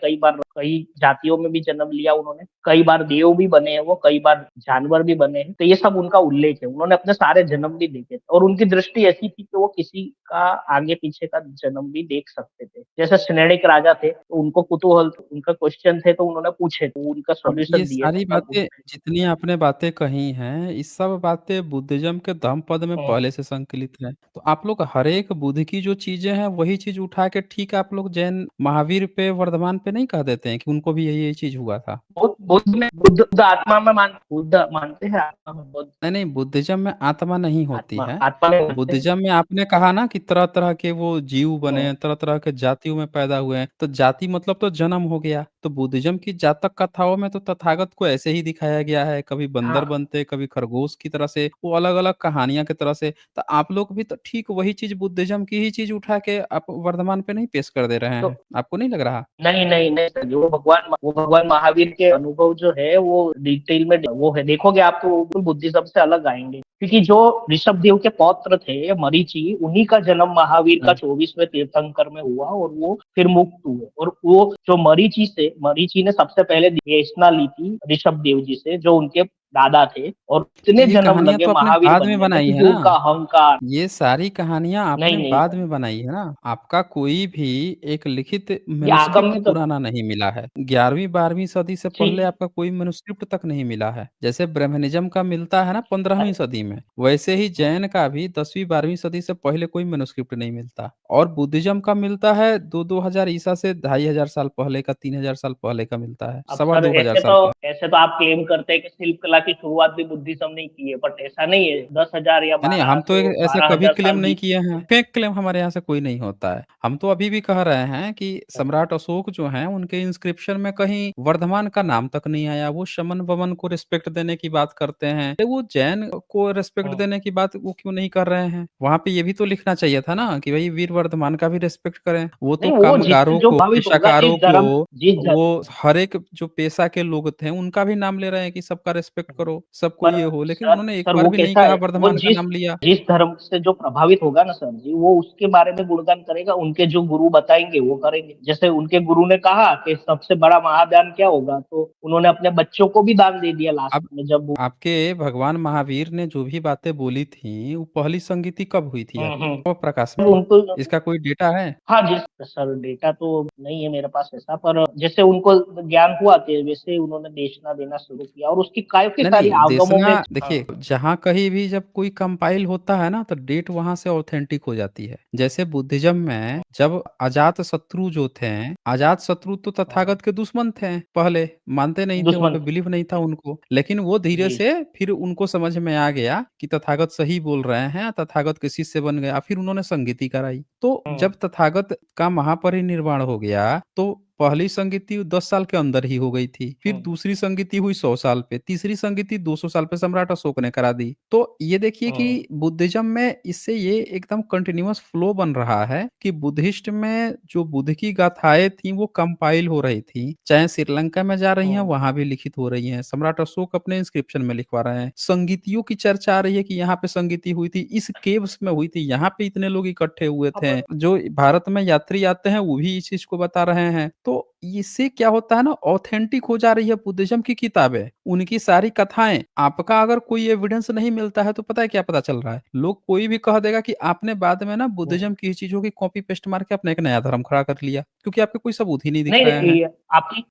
कई जातियों में भी जन्म लिया उन्होंने, कई बार देव भी बने हैं वो, कई बार जानवर भी बने हैं। तो ये सब उनका उल्लेख है। उन्होंने अपने सारे जन्म भी देखे थे, और उनकी दृष्टि ऐसी थी कि वो किसी का आगे-पीछे का जन्म भी देख सकते थे। जैसे सिनेडिक राजा थे, तो उनको कुतूहल, उनका क्वेश्चन थे, तो उन्होंने पूछे, तो उनका अब ये सॉल्यूशन दिए थे सारी तब बातें जितनी आपने बातें कही हैं, ये सब बातें बुद्धिज़्म के धम्मपद में हुँ। पहले से संकलित हैं। तो आप लोग हर एक बुद्ध की जो चीज़ें हैं, वही चीज़ उठा के ठीक आप लोग जैन महावीर पे, वर्धमान पे नहीं कह देते हैं कि उनको भी यही-यही चीज़ हुआ था? बुद्ध आत्मा में बुद्ध मानते हैं, आत्मा में बुद्ध, नहीं, नहीं, बुद्धिज़्म में आत्मा नहीं होती आत्मा है। आत्मा में मानते हैं। बुद्धिज़्म में आपने कहा ना कि तरह-तरह के वो जीव बने हुँ, हैं, तरह-तरह के जातियों में पैदा हुए हैं, तो जाति मतलब तो जन्म हो गया। तो बुद्धिज़्म की जातक कथाओं में तो तथागत को ऐसे ही दिखाया गया है, कभी बंदर हाँ, बनते, कभी खरगोश की तरह से, वो अलग-अलग कहानियाँ की तरह से। तो आप लोग भी तो ठीक वही चीज़ बुद्धिज़्म की ही चीज़ उठा के आप वर्धमान पे नहीं पेश कर दे रहे तो हैं, आपको नहीं लग रहा? नहीं, नहीं, नहीं सर, वो भगवान महावीर के अनुभव जो है वो डिटेल में वो है, देखोगे आप तो वो बिल्कुल बुद्धिज़्म से अलग आएँगे। क्योंकि जो ऋषभदेव के पौत्र थे मरीचि, उन्हीं का जन्म महावीर का हुँ। 24वें तीर्थंकर में हुआ और वो फिर मुक्त हुए। और वो जो मरीचि ने सबसे पहले देशना ली थी ऋषभदेव जी से, जो उनके दादा थे, और इतने ये जन्म कहानियाँ लगे तो आपने महावीर बाद में बनने में बनाई है क्योंकि ना? उनका अहंकार। ये सारी कहानियाँ नहीं, आपने नहीं बाद सर, में बनाई है ना? आपका कोई भी एक लिखित ये आगम मैन्युस्क्रिप्ट में तो पुराना नहीं मिला है। 11वीं-12वीं सदी से पहले ठीक। आपका कोई मैन्युस्क्रिप्ट तक नहीं मिला है। जैसे ब्रह्मनिज़्म का मिलता है ना 15वीं अरे! सदी में, वैसे ही जैन का भी 10वीं-12वीं सदी से पहले कोई मैन्युस्क्रिप्ट नहीं मिलता। और बुद्धिज़्म का मिलता है 2-2 हज़ार ईसा से 2500 साल पहले का, 3000 साल पहले का मिलता है, अब सवा सर 2000 ऐसे तो साल पहले। ऐसे तो आप क्लेम करते हैं कि शिल्प कला की शुरुआत भी बुद्धिज्म ने की है, बट ऐसा नहीं है। 10,000 या नहीं, नहीं, हम तो 1200 ए ऐसा कभी 12,000 क्लेम साल नहीं बीत किए हैं। फेक क्लेम हमारे यहाँ से कोई नहीं होता है। हम तो अभी भी कह रहे हैं कि सम्राट अशोक जो हैं, उनके इंस्क्रिप्शन में कहीं वर्धमान का नाम तक नहीं आया। वो शमन-वमन को रिस्पेक्ट देने की बात करते हैं। तो वो जैन को रिस्पेक्ट हुँ। देने की बात वो क्यों नहीं कर रहे हैं? वहाँ पे ये भी तो लिखना चाहिए था ना कि भई वीर वर्धमान का भी रिस्पेक्ट करें। वो तो नहीं, वो जिससे कामगारों जो को, प्रभावित होगा, पेशाकारों को, जिस ध वो हर एक जो पेशा के लोग थे, उनका भी नाम ले रहे हैं कि सबका रिस्पेक्ट करो, सबको पर ये हो। लेकिन सर उन्होंने एक सर बार वो भी नहीं कैसा कहा है, वो वर्धमान का जिस नाम लिया। जिस धर्म से जो प्रभावित होगा ना सर जी, वो उसके बारे में गुणगान करेगा, उनके जो गुरु बताएँगे वो करेंगे। जैसे उनके गुरु ने कहा कि सबसे बड़ा महादान क्या होगा? तो उन्होंने अपने बच्चों को भी दान दे दिया लास्ट अब में जब वो। आपके भगवान महावीर ने जो भी बातें बोली थी, वो पहली संगीति कब हुई थी हुँ, आपकी? हुँ। कब प्रकाश में अब आई? उनको इसका कोई डेटा है? हाँ जी, सर डेटा तो नहीं है मेरे पास ऐसा, पर जैसे उनको ज्ञान हुआ कि वैसे ही उन्होंने देशना देना शुरू किया और उसकी काफ़ी नहीं, सारी नहीं, आगमों देशना में। देखिए, हाँ, जहाँ कहीं भी जब कोई कंपाइल होता है ना, तो डेट वहाँ से ऑथेंटिक हो जाती है। जैसे बुद्धिज़्म में जब अजातशत्रु जो थे, अजातशत्रु तो हाँ, तथागत के दुश्मन थे पहले, मानते नहीं थे, उन दुश्मन पे थे। बिलीव नहीं था उनको। लेकिन वो धीरे जी। से फिर उनको समझ में आ गया कि तथागत सही बोल रहे हैं, तथागत के शिष्य बन गया, फिर उन्होंने संगीति कराई। तो हुँ, जब तथागत का महापरिनिर्वाण हो गया, तो पहली संगीति 10 साल के अंदर ही हो गई थी। फिर हुँ, दूसरी संगीति हुई 100 साल पे, तीसरी संगीति 200 साल पे सम्राट अशोक ने करा दी। तो ये देखिए हुँ, कि बुद्धिज़्म में इससे ये एकदम कंटीन्यूअस फ्लो बन रहा है कि बुद्धिस्ट में जो बुद्ध की गाथाएँ थी वो कंपाइल हो रही थी। चाहे श्रीलंका में जा रही हैं, हुँ, वहाँ भी लिखित हो रही हैं। सम्राट अशोक अपने इंस्क्रिप्शन में लिखवा रहे हैं। संगीतियों की चर्चा आ रही है कि यहाँ पे संगीति हुई थी, इस केव्स में हुई थी, यहाँ पे इतने लोग इकट्ठे हुए थे। अब जो भारत में यात्री आते हैं, वो भी इस चीज़ को बता रहे हैं। तो इससे क्या होता है ना, ऑथेंटिक हो जा रही है बुद्धिज़्म की किताबें, उनकी सारी कथाएँ। आपका अगर कोई एविडेंस नहीं मिलता है तो पता है क्या पता चल रहा है? लोग कोई भी कह देगा कि आपने बाद में ना हुँ। बुद्धिज़्म की चीज़ों की कॉपी पेस्ट मार के अपना एक नया धर्म खड़ा कर लिया, क्योंकि आपके कोई सबूत ही नहीं दिख नहीं, रहे नहीं, हैं।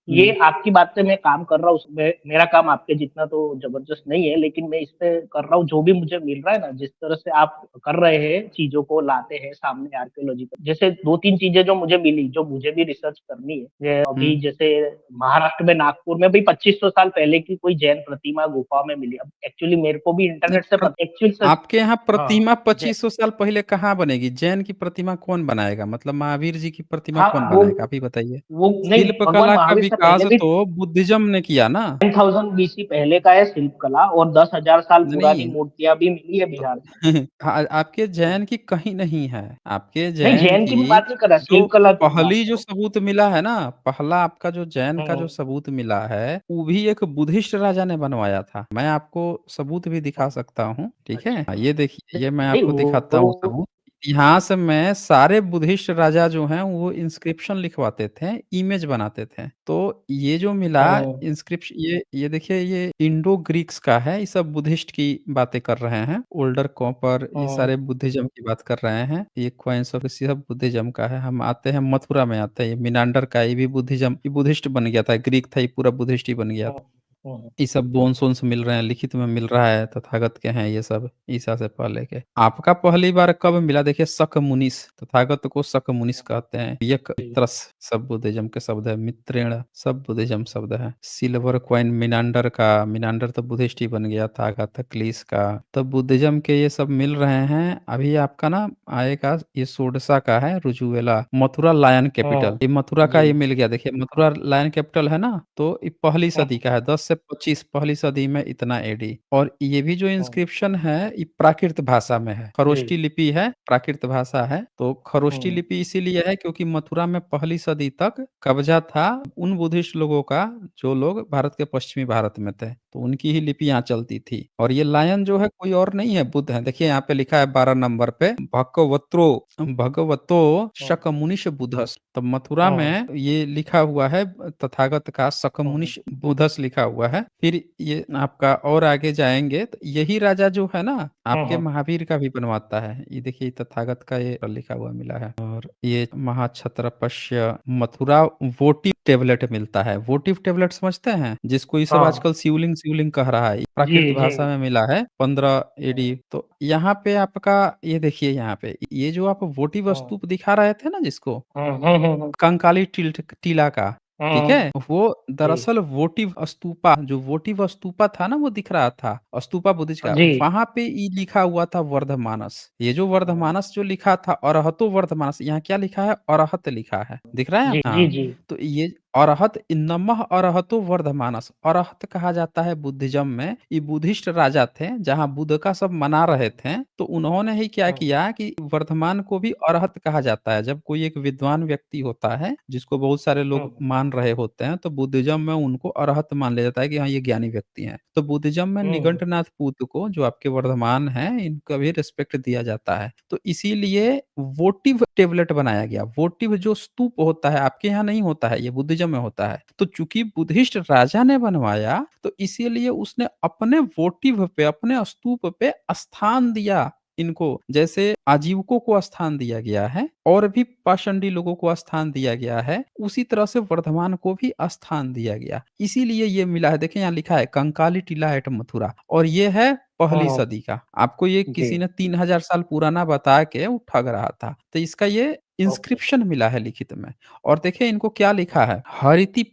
ये हुँ। आपकी बात पे मैं काम कर रहा हूँ, उसमें मेरा काम आपके जितना तो ज़बरदस्त नहीं है, लेकिन मैं इस पे कर रहा हूँ, जो भी मुझे मिल रहा है ना, जिस तरह से आप कर रहे हैं, चीज़ों को लाते हैं सामने आर्कियोलॉजिकल, जैसे 2-3 चीज़ें जो मुझे मिली, जो मुझे भी रिसर्च करनी है। ये हुँ। अभी जैसे महाराष्ट्र में नागपुर में भी 2500 साल पहले की कोई जैन प्रतिमा गुफा में मिली। अब एक्चुअली मेरे को भी नहीं इंटरनेट से प्र एक्चुअल सच। आपके यहाँ हाँ, प्रतिमा जै 2500 साल पहले कहाँ बनेगी? जैन की प्रतिमा कौन बनाएगा? मतलब महावीर जी की प्रतिमा हाँ, कौन बनाएगा? आप ही बताइए। वो नहीं, भगवान शिल्पकला का महावीर से विकास पहले भी तो बुद्धिज़्म ने किया ना। 10,000 बीसी पहले का है शिल्प कला, और 10,000 साल पुरानी नहीं, मूर्तियाँ भी मिली है तो बिहार से। हाँ, आपके हुँ। जैन की कहीं नहीं है। आपके नहीं, जैन जैन की मैं की बात नहीं कर रहा, जो शिल्प कला की मैं बात पहली कर जो रहा हूँ। सबूत मिला है ना, पहला आपका जो जैन का जो हुँ, सबूत मिला है, वो भी एक बुद्धिस्ट राजा ने बनवाया था। मैं आपको सबूत भी दिखा हुँ, सकता हूँ, ठीक है? अच्छा। ये देखिए, ये मैं नहीं आपको दिखाता हूँ वो सबूत। इतिहास में सारे बुद्धिस्ट राजा जो हैं, वो इंस्क्रिप्शन लिखवाते थे, इमेज बनाते थे। तो ये जो मिला हुँ, ये देखिए, ये इंडो ग्रीक्स का है, ये सब बुद्धिस्ट की बातें कर रहे हैं। ओल्डर कॉपर ये हुँ, सारे बुद्धिज़्म की बात कर रहे हैं। ये क्वाइंस ऑफ सब बुद्धिज़्म का है। हम आते हैं मथुरा में आते हैं, ये मीनांडर का ये भी बुद्धिज़्म ये बुद्धिस्ट बन गया था, ग्रीक था, ये पूरा बुद्धिस्ट ही बन गया हुँ, था। हुँ, ये सब बोन्स-वोन्स मिल रहे हैं, लिखित में मिल रहा है, तथागत के हैं ये सब, ईसा से पहले के। आपका पहली बार कब मिला? देखिए शक-मुनिस, तथागत को शक-मुनिस हुँ, कहते हैं। यक, जी, मित्रस सब बुद्धिज़्म के शब्द है, मित्रेण सब बुद्धिज़्म शब्द है। सिल्वर कॉइन मीनांडर का, मीनांडर तो बुद्धिस्ट ही बन गया था, अगाथाक्लीस का। तो बुद्धिज़्म के ये सब मिल रहे हैं। अभी आपका ना आएगा ये सोडसा का है, रुजुवेला, मथुरा लायन कैपिटल। हुँ, ये मथुरा का जी, ये मिल गया, देखिए मथुरा लायन कैपिटल है ना, तो ये पहली हुँ, सदी का है, 10 से 25 पहली सदी में इतना एडी। और ये भी जो हुँ, इंस्क्रिप्शन है, ये प्राकृत भाषा में है, जी, खरोष्ठी लिपि है, प्राकृत भाषा है। तो खरोष्ठी हुँ, लिपि इसीलिए है क्योंकि मथुरा में पहली सदी तक कब्जा था उन बुद्धिस्ट लोगों का, जो लोग भारत के पश्चिमी भारत में थे। तो उनकी ही लिपियाँ चलती थी और ये लायन जो है कोई और नहीं है, बुद्ध है। देखिए यहाँ पे लिखा है 12 नंबर पे भगवतो हुँ, शकमुनिश बुधस। तो मथुरा हुँ, में ये लिखा हुआ है तथागत का हुँ, शकमुनिश बुधस लिखा हुआ है। फिर ये आपका और आगे जाएँगे तो यही राजा जो है ना हुँ, आपके हुँ, महावीर का भी बनवाता है। ये देखिए तथागत का ये लिखा हुआ मिला है और ये महाक्षत्रपस्य मथुरा वोटिव टेबलेट मिलता है। वोटिव टेबलेट समझते हैं? जिसको ये सब हाँ, आजकल शिवलिंग शिवलिंग कह रहा है। जी, प्राकृत जी। भाषा में मिला है 15 हुँ, एडी। तो यहाँ पे आपका ये देखिए यहाँ पे ये जो आप वोटिव हुँ, स्तूप दिखा रहे थे ना जिसको हुँ, हुँ, हुँ, हुँ, कंकाली टीला का, ठीक हुँ, है? वो जी, दरअसल वोटिव स्तूपा जो वोटिव स्तूपा था ना वो दिख रहा था, स्तूपा बुद्धिस्ट का, जी। वहाँ पे ये लिखा हुआ था वर्धमानस। ये जो हुँ, वर्धमानस जो लिखा था अरहतो वर्धमानस, यहाँ क्या लिखा है? अरहत लिखा है, दिख रहा है? जी, जी, हाँ, जी। तो ये अरहत नमः अरहतो वर्धमानस, अरहत कहा जाता है बुद्धिज़्म में। ये बुद्धिस्ट राजा थे, जहाँ बुद्ध का सब मना रहे थे, तो उन्होंने ही क्या हुँ, किया कि वर्धमान को भी अरहत कहा जाता है। जब कोई एक विद्वान व्यक्ति होता है, जिसको बहुत सारे लोग हुँ, मान रहे होते हैं, तो बुद्धिज़्म में उनको अरहत मान लिया जाता है कि हाँ, ये ज्ञानी व्यक्ति हैं। तो बुद्धिज़्म में हुँ, निगंटनाथ पुत्र को, जो आपके वर्धमान हैं, इनका भी रिस्पेक्ट दिया जाता है। तो इसीलिए वोटिव टेबलेट बनाया गया। वोटिव जो स्तूप होता है, आपके यहाँ नहीं होता है, ये बुद्धिज़्म में होता है। तो चूँकि बुद्धिस्ट राजा ने बनवाया, तो इसीलिए उसने अपने वोटिव पे, अपने स्तूप पे स्थान दिया इनको। जैसे आजीवकों को स्थान दिया गया है और भी पाषंडी लोगों को स्थान दिया गया है, उसी तरह से वर्धमान को भी स्थान दिया गया। इसीलिए ये मिला है, देखिए यहाँ लिखा है कंकाली टीला एट मथुरा और ये है पहली हुँ, सदी का। आपको ये जी, किसी ने 3000 साल पुराना बता के वो ठग रहा था। तो इसका ये ओके। इंस्क्रिप्शन मिला है लिखित में और देखिए इनको क्या लिखा है, हुँ, हरिति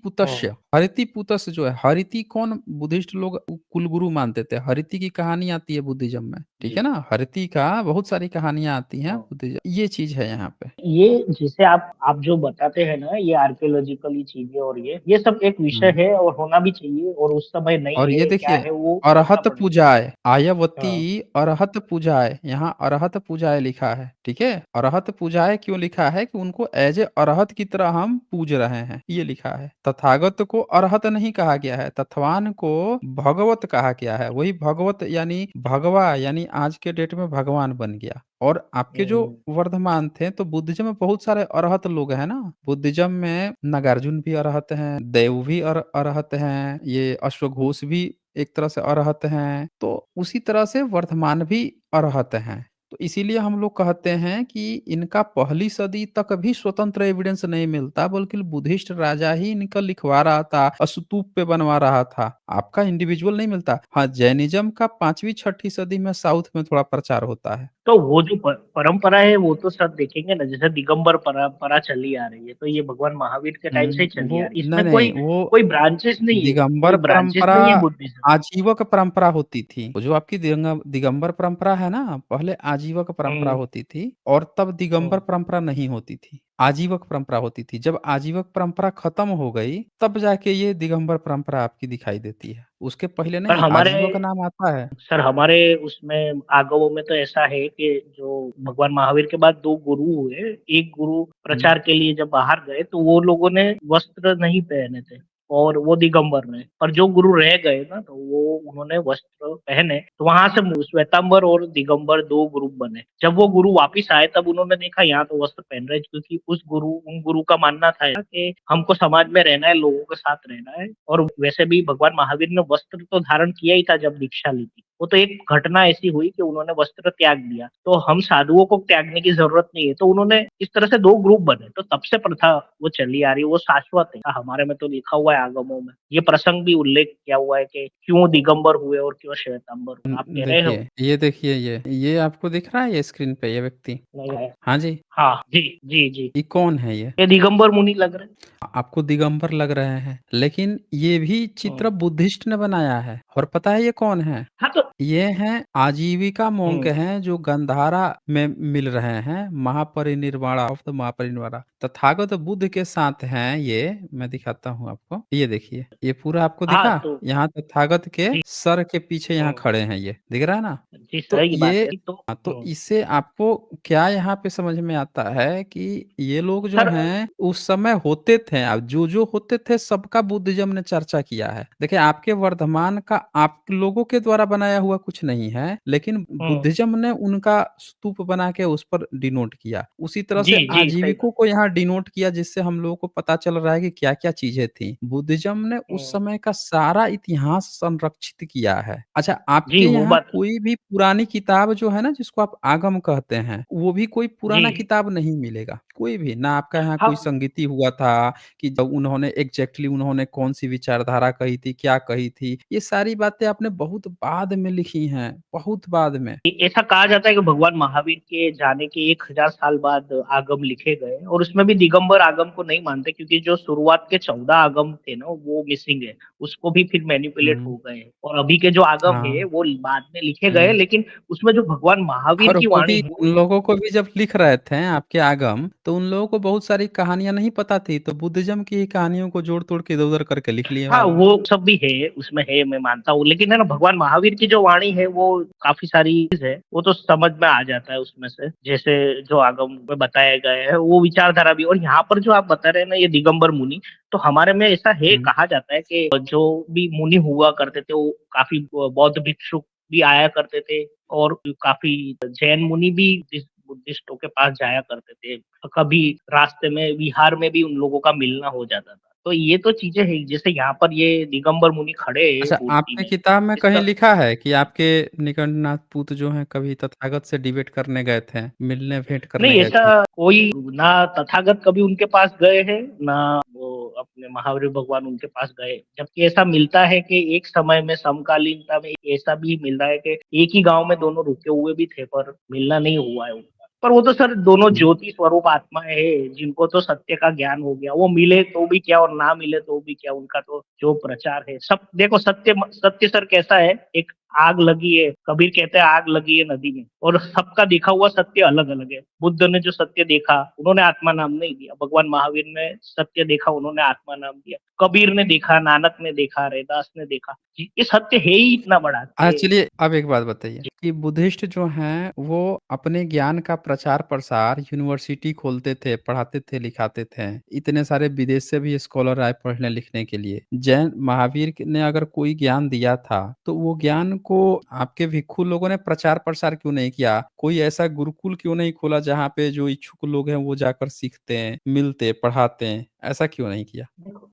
पुतस्य जो है, हरिति कौन बुद्धिस्ट लोग कुलगुरु मानते थे। हरिति की कहानी आती है बुद्धिज़्म में, ठीक जी, है ना? हरिति का बहुत सारी कहानियाँ आती हैं हुँ। बुद्धिज़्म ये चीज़ है यहाँ पे। ये जैसे आप जो बताते हैं ना, ये आर्कियोलॉजिकली चीज़ें और ये सब एक विषय हुँ। है और होना भी चाहिए और उस समय नहीं और ये है, क्या देखिए है वो समझना अरहत पड़ेगा। पूजाए, आयवती हाँ, अरहत पूजाए, यहाँ अरहत पूजाए लिखा है, ठीक है? अरहत पूजाए क्यों लिखा है कि उनको ऐज़ ए अरहत की तरह हम पूज रहे हैं, ये लिखा है। तथागत को अरहत नहीं कहा गया है, तथवान को भगवत कहा गया है। वही भगवत यानी भगवा यानी आज के डेट में भगवान बन गया। और आपके जो हुँ, वर्धमान थे तो बुद्धिज़्म में बहुत सारे अरहत लोग हैं ना। बुद्धिज़्म में नागार्जुन भी अरहत हैं, देव भी अरहत हैं, ये अश्वघोष भी एक तरह से अरहत हैं, तो उसी तरह से वर्धमान भी अरहत हैं। तो इसीलिए हम लोग कहते हैं कि इनका पहली सदी तक भी स्वतंत्र एविडेंस नहीं मिलता, बल्कि बुद्धिस्ट राजा ही इनका लिखवा रहा था, स्तूप पे बनवा रहा था। आपका इंडिविजुअल नहीं मिलता। हाँ, जैनिज़्म का 5वीं-6ठी सदी में साउथ में थोड़ा प्रचार होता है। तो वो जो परंपरा है वो तो सब देखेंगे ना, जैसे दिगंबर परंपरा चली आ रही है, तो ये भगवान महावीर के टाइम से ही चली आ वो रही है। नहीं, इसमें कोई नहीं, वो कोई ब्रांचेस नहीं है, दिगंबर कोई ब्रांचेस परंपरा नहीं है बुद्धिज़्म। आजीवक परंपरा होती थी। वो जो आपकी दिगंबर परंपरा है ना, पहले आजीवक परंपरा हुँ, होती थी और तब दिगंबर हुँ। परंपरा नहीं होती थी। आजीवक परंपरा होती थी। जब आजीवक परंपरा खत्म हो गई, तब जाके ये दिगंबर परंपरा आपकी दिखाई देती है। उसके पहले पर नहीं, हमारे आजीवक नाम आता है। सर हमारे उसमें आगमों में तो ऐसा है कि जो भगवान महावीर के बाद 2 गुरु हुए, एक गुरु हुँ। प्रचार के लिए जब बाहर गए तो वो लोगों ने वस्त्र नहीं पहने थे और वो दिगंबर रहे। पर जो गुरु रह गए ना तो वो उन्होंने वस्त्र पहने, तो वहाँ से श्वेतांबर और दिगंबर 2 ग्रुप बने। जब वो गुरु वापिस आए तब उन्होंने देखा यहाँ तो वस्त्र पहन रहे हैं, क्योंकि उन गुरु का मानना था कि हमको समाज में रहना है, लोगों के साथ रहना है और वैसे भी भगवान महावीर ने वस्त्र तो धारण किया ही था जब दीक्षा ली थी। वो तो एक घटना ऐसी हुई कि उन्होंने वस्त्र त्याग दिया, तो हम साधुओं को त्यागने की ज़रूरत नहीं है। तो उन्होंने इस तरह से 2 ग्रुप बने, तो तब से प्रथा वो चली आ रही है, वो शाश्वत है। हमारे में तो लिखा हुआ है आगमों में। ये प्रसंग भी उल्लेख किया हुआ है कि क्यों दिगंबर हुए और क्यों श्वेतांबर हुए। आप कह रहे हो? देखिए ये आपको दिख रहा है ये स्क्रीन पे ये व्यक्ति? नहीं है। हाँ जी, हाँ, जी, जी, जी। ये कौन है ये? ये दिगंबर मुनि लग रहे हैं। आपको दिगंबर लग रहे हैं, लेकिन ये भी चित्र हुँ। बुद्धिस्ट ने बनाया है और पता है ये कौन है? हाँ, तो ये हैं आजीविका मोंक हुँ। हैं जो गंधारा में मिल रहे हैं, महापरिनिर्वाणा ऑफ द महापरिनिर्वाणा। तथागत बुद्ध के साथ हैं ये, मैं दिखाता हूँ आपको। ये देखिए, ये पूरा आपको हाँ, दिखा? तो यहाँ तथागत के जी, सर के पीछे यहाँ हुँ। खड़े हैं ये, दिख रहा है ना? जी, तो सही बात ये है। तो हाँ, तो हुँ। इससे आपको क्या यहाँ पे समझ में आता है कि ये लोग जो सर हैं, उस समय होते थे, अब जो-जो होते थे सबका बुद्धिज़्म ने चर्चा किया है। देखिए आपके वर्धमान का आप लोगों के द्वारा बनाया हुआ कुछ नहीं है, लेकिन हुँ। बुद्धिज़्म ने उनका स्तूप बना के उस पर डिनोट किया। उसी तरह जी, से जी, सही आजीविकों बात। को यहाँ डिनोट किया जिससे हम लोगों को पता चल रहा है कि क्या-क्या चीज़ें थी। बुद्धिज़्म ने उस हुँ। समय का सारा इतिहास संरक्षित किया है। अच्छा जी, आपके वो यहाँ बात कोई भी पुरानी किताब जो है ना जिसको आप आगम कहते हैं, वो भी कोई जी। पुराना किताब नहीं मिलेगा, कोई भी। ना आपका यहाँ हाँ, कोई संगीति हुआ था कि जब उन्होंने एग्ज़ैक्टली उन्होंने कौन-सी विचारधारा कही थी, क्या कही थी, ये सारी बातें आपने बहुत बाद में लिखी हैं, बहुत बाद में। ऐसा कहा जाता है कि भगवान महावीर के जाने के 1000 साल बाद आगम लिखे गए और उसमें भी दिगंबर आगम को नहीं मानते क्योंकि जो शुरुआत के 14 आगम थे ना, वो मिसिंग है। उसको भी फिर मैनिपुलेट हुँ, हो गए हैं और अभी के जो आगम है, हाँ, वो बाद में लिखे गए, हुँ। लेकिन उसमें जो भगवान महावीर और की वो वाणी भी है, वो उन लोगों को भी जब लिख रहे थे आपके आगम, तो उन लोगों को बहुत सारी कहानियाँ नहीं पता थी, तो बुद्धिज़्म की ही कहानियों को जोड़-तोड़ के इधर-उधर करके लिख लिए हाँ, बाद में। वो सब भी है, उसमें है, मैं मानता हूँ। लेकिन है ना, भगवान महावीर की जो वाणी है, वो काफ़ी सारी चीज़ है, वो तो समझ में आ जाता है उसमें से। जैसे जो आगम में बताए गए हैं, वो विचारधारा भी। और यहाँ पर जो आप बता रहे हैं ना, ये दिगंबर मुनि, तो हमारे में ऐसा है, हुँ, कहा जाता है कि जो भी मुनि हुआ करते थे, वो काफ़ी बौद्ध भिक्षुक भी आया करते थे और काफ़ी जैन मुनि भी इस बुद्धिस्टों के पास जाया करते थे। कभी रास्ते में, विहार में भी उन लोगों का मिलना हो जाता था। तो ये तो चीज़ें हैं, जैसे यहाँ पर ये दिगंबर मुनि खड़े हैं अच्छा मूर्ति आपके में, किताब में कहीं इसका लिखा है कि आपके निकटनाथ पूत जो हैं कभी तथागत से डिबेट करने गए थे, मिलने भेंट करने नहीं, गए थे? ऐसा कोई ना तथागत कभी उनके पास गए हैं, ना वो अपने महावीर भगवान उनके पास गए। जबकि ऐसा मिलता है कि एक समय में समकालीनता में ऐसा भी मिल रहा है कि एक ही गाँव में दोनों रुके हुए भी थे, पर मिलना नहीं हुआ है उनका। पर वो तो सर दोनों हुँ। ज्योति स्वरूप आत्माएँ हैं, जिनको तो सत्य का ज्ञान हो गया। वो मिले तो भी क्या और ना मिले तो भी क्या, उनका तो जो प्रचार है सब देखो। सत्य सर कैसा है, एक आग लगी है, कबीर कहते हैं आग लगी है नदी में, और सबका देखा हुआ सत्य अलग-अलग है। बुद्ध ने जो सत्य देखा, उन्होंने आत्मा नाम नहीं दिया। भगवान महावीर ने सत्य देखा, उन्होंने आत्मा नाम दिया। कबीर ने देखा, नानक ने देखा, रैदास ने देखा। ये सत्य है ही इतना बड़ा कि चलिए अब एक बात बताइए कि बुद्धिस्ट जो हैं वो अपने ज्ञान का प्रचार-प्रसार यूनिवर्सिटी खोलते थे, पढ़ाते थे, लिखाते थे। इतने सारे विदेश से भी स्कॉलर आए पढ़ने-लिखने के लिए। जैन महावीर ने अगर कोई ज्ञान दिया था, तो वो ज्ञान को आपके भिक्षु लोगों ने प्रचार-प्रसार क्यों नहीं किया? कोई ऐसा गुरुकुल क्यों नहीं खोला जहाँ पे जो इच्छुक लोग हैं वो जाकर सीखते हैं, मिलते, पढ़ाते हैं? ऐसा क्यों नहीं किया?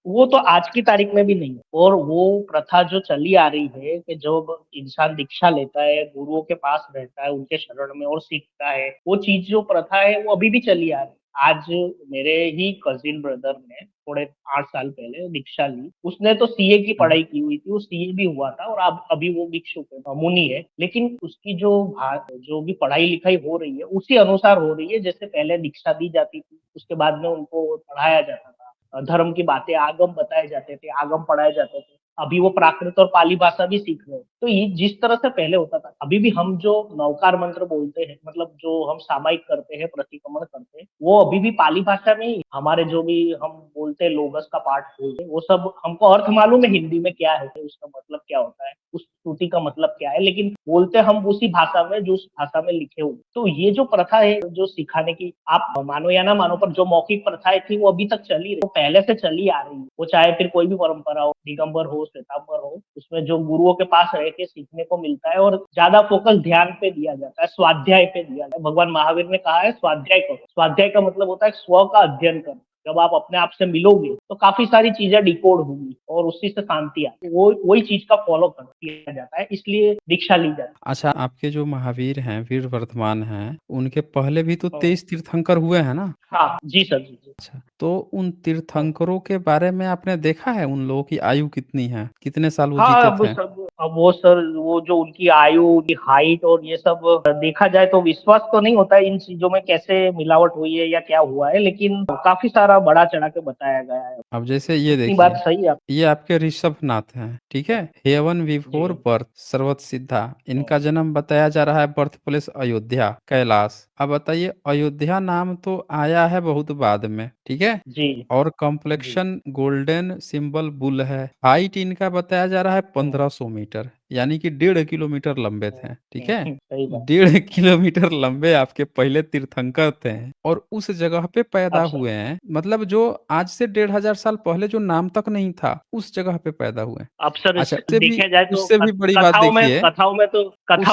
वो तो आज की तारीख में भी नहीं है। और वो प्रथा जो चली आ रही है कि जब इंसान दीक्षा लेता है, गुरुओं के पास रहता है, उनके शरण में और सीखता है, वो चीज़ जो प्रथा है वो अभी भी चली आ रही है। आज मेरे ही कज़िन ब्रदर ने थोड़े 8 साल पहले दीक्षा ली। उसने तो सीए की हुँ। पढ़ाई की हुई थी, वो सीए भी हुआ था और अब अभी वो भिक्षुक है, मुनि है। लेकिन उसकी जो भी पढ़ाई-लिखाई हो रही है, उसी अनुसार हो रही है जैसे पहले दीक्षा दी जाती थी, उसके बाद में उनको पढ़ाया जाता था। धर्म की बातें, आगम बताए जाते थे, आगम पढ़ाए जाते थे। अभी वो प्राकृत और पाली भाषा भी सीख रहे हैं। तो ये जिस तरह से पहले होता था, अभी भी हम जो नवकार मंत्र बोलते हैं, मतलब जो हम सामायिक करते हैं, प्रतिक्रमण करते हैं, वो अभी भी पाली भाषा में ही हमारे जो भी हम बोलते हैं, लोगस का पाठ बोलते हैं, वो सब हमको अर्थ मालूम है हिंदी में क्या है, उसका मतलब क्या होता है, उस श्रुति का मतलब क्या है, लेकिन बोलते हम उसी भाषा में जो उस भाषा में लिखे हुए। तो ये जो प्रथा है, जो सिखाने की, आप मानो या ना मानो, पर जो मौखिक प्रथाएँ थी वो अभी तक चली रही, वो पहले से चली आ रही है। वो चाहे फिर कोई भी परंपरा हो, दिगंबर हो, श्वेतांबर हो, उसमें जो गुरुओं के पास रह के सीखने को मिलता है और ज़्यादा फ़ोकस ध्यान पे दिया जाता है, स्वाध्याय पे दिया जाता है। भगवान महावीर ने कहा है स्वाध्याय करो। स्वाध्याय का मतलब होता है स्व का अध्ययन करना। जब आप अपने आप से मिलोगे, तो काफ़ी सारी चीज़ें डिकोड होंगी और उसी से शांति आती है। वो वही चीज़ का फ़ॉलो कर किया जाता है, इसलिए दीक्षा ली जाती अच्छा आपके जो महावीर हैं, वीर वर्धमान हैं, उनके पहले भी तो है। 23 तीर्थंकर हुए हैं ना? हाँ, जी सर, जी, जी। अच्छा, तो उन हाँ। तीर्थंकरों के बारे में आपने देखा है उन लोगों की आयु कितनी है? कितने साल वो हाँ, जीते अब थे? सब अब वो सर वो जो उनकी आयु, उनकी हाइट और ये सब देखा जाए तो विश्वास तो नहीं होता है इन चीज़ों में कैसे मिलावट हुई है या क्या हुआ है, लेकिन काफ़ी सारा बढ़ा-चढ़ा के बताया गया है। अब जैसे ये उतनी बात देखिए, सही है। ये आपके ऋषभनाथ हैं, ठीक है? हेवन बिफोर जी। बर्थ सर्वतसिद्धा, हुँ, इनका जन्म बताया जा रहा है बर्थ प्लेस अयोध्या, कैलाश। अब बताइए अयोध्या नाम तो आया है बहुत बाद में, ठीक है? जी, और जी। कॉम्प्लेक्शन गोल्डन सिंबल बुल है। हाइट इनका बताया जा रहा है हुँ, 1500 मीटर, यानी कि 1.5 किलोमीटर लंबे हुँ, थे, ठीक हुँ, है? सही बात। 1.5 किलोमीटर लंबे आपके पहले तीर्थंकर थे और उस जगह पे पैदा अब सर हुए हैं। मतलब जो आज से 1500 साल पहले जो नाम तक नहीं था, उस जगह पे पैदा हुए। अब सर अच्छा, देखा जाए तो उससे भी बड़ी बात देखिए, कथाओं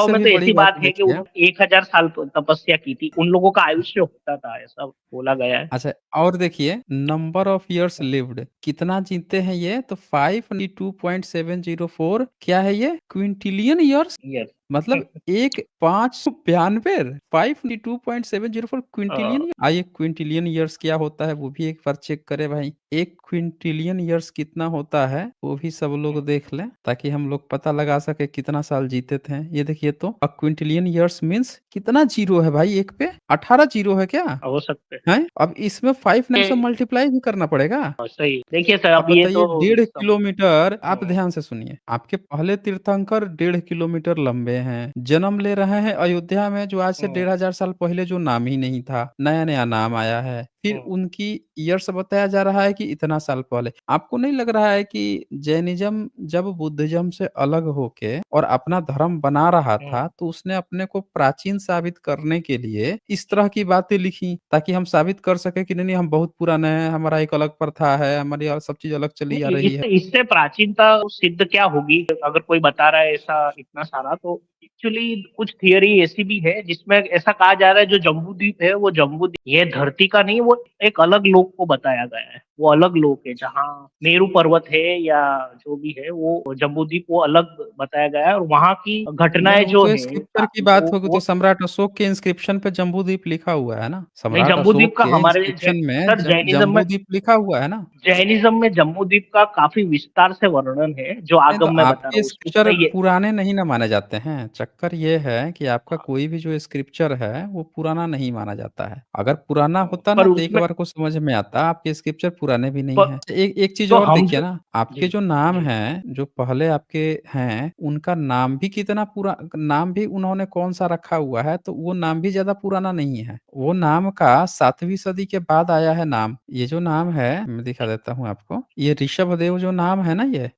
उससे में भी तो बड़ी ऐसी बात बात है कि देखिए। उन्होंने 1000 साल तपस्या की थी। उन लोगों का आयुष्य होता था, ऐसा बोला गया है। अच्छा और देखिए नंबर ऑफ इयर्स हाँ, लिव्ड कितना जीते हैं ये तो 592.704 क्या है ये क्विंटिलियन ईयर्स यस। मतलब एक 592 592.704 क्विंटिलियन अ, आइए क्विंटिलियन ईयर्स क्या होता है वो भी एक बार चेक करें भाई एक क्विंटिलियन ईयर्स कितना होता है वो भी सब लोग देख लें ताकि हम लोग पता लगा सके कितना साल जीते थे ये देखिए तो अ क्विंटिलियन ईयर्स मीन्स कितना जीरो है भाई एक पे 18 जीरो है क्या हो सकते हैं। हैं? अब इसमें 5 9 से ये मल्टीप्लाई भी करना पड़ेगा? सही। देखिए सर, अब अब ये बताइए तो 1.5 किलोमीटर आप हुँ, ध्यान से सुनिए, आपके पहले तीर्थंकर 1.5 किलोमीटर लंबे हैं, जन्म ले रहे हैं अयोध्या में जो आज से हुँ, 1500 साल पहले जो नाम ही नहीं था, नया-नया नाम आया है। फिर हुँ, उनकी ईयर्स बताया जा रहा है कि इतना साल पहले। आपको नहीं लग रहा है कि जैनिज़्म जब बुद्धिज़्म से अलग होके और अपना धर्म बना रहा था, हुँ। तो उसने अपने को प्राचीन साबित करने के लिए इस तरह की बातें लिखी, ताकि हम साबित कर सकें कि नहीं-नहीं हम बहुत पुराने हैं, हमारा एक अलग प्रथा है, हमारी और सब चीज़ अलग चली आ नहीं, रही है। इससे इससे प्राचीनता सिद्ध क्या होगी? अगर कोई बता रहा है ऐसा इतना सारा, तो एक्चुअली कुछ थियरी ऐसी भी है जिसमें ऐसा कहा जा रहा है जो जम्बूद्वीप है, वो जम्बूद्वीप ये धरती का नहीं, वो एक अलग लोक को बताया गया है। वो अलग लोक है जहाँ मेरू पर्वत है या जो भी है, वो जम्बूद्वीप वो अलग बताया गया है और वहाँ की नहीं, घटनाएँ वो जो तो हैं स्क्रिप्चर की बात होगी, तो वो सम्राट अशोक के इंस्क्रिप्शन पे जम्बूद्वीप लिखा हुआ है ना? नहीं, सम्राट जम्बूद्वीप अशोक का के हमारे इंस्क्रिप्शन में सर जम्बूद्वीप लिखा हुआ है ना? जैनिज़्म में जम्बूद्वीप का काफ़ी विस्तार से वर्णन है, जो नहीं, तो आगम मैं बता रहा आपके हूँ। स्क्रिप्चर उसमें ये पुराने नहीं ना माने जाते हैं। चक्कर ये है कि आपका हाँ, कोई भी जो स्क्रिप्चर है, वो पुराना नहीं माना जाता है। अगर पुराना होता पर ना तो एक उसमें बार को समझ में आता, आपके स्क्रिप्चर पुराने भी नहीं प हैं। एक एक चीज़ तो और हम देखिए जो ना, आपके जी, जो नाम जी। हैं, जो पहले आपके हैं, उनका नाम भी कितना नाम भी उन्होंने कौन-सा रखा हुआ है, तो वो नाम भी ज़्यादा पुराना नहीं है। वो नाम का 7वीं सदी के बाद आया है नाम। ये जो नाम है, मैं दिखा देता हूँ आपको। ये ऋषभदेव जो नाम है ना ये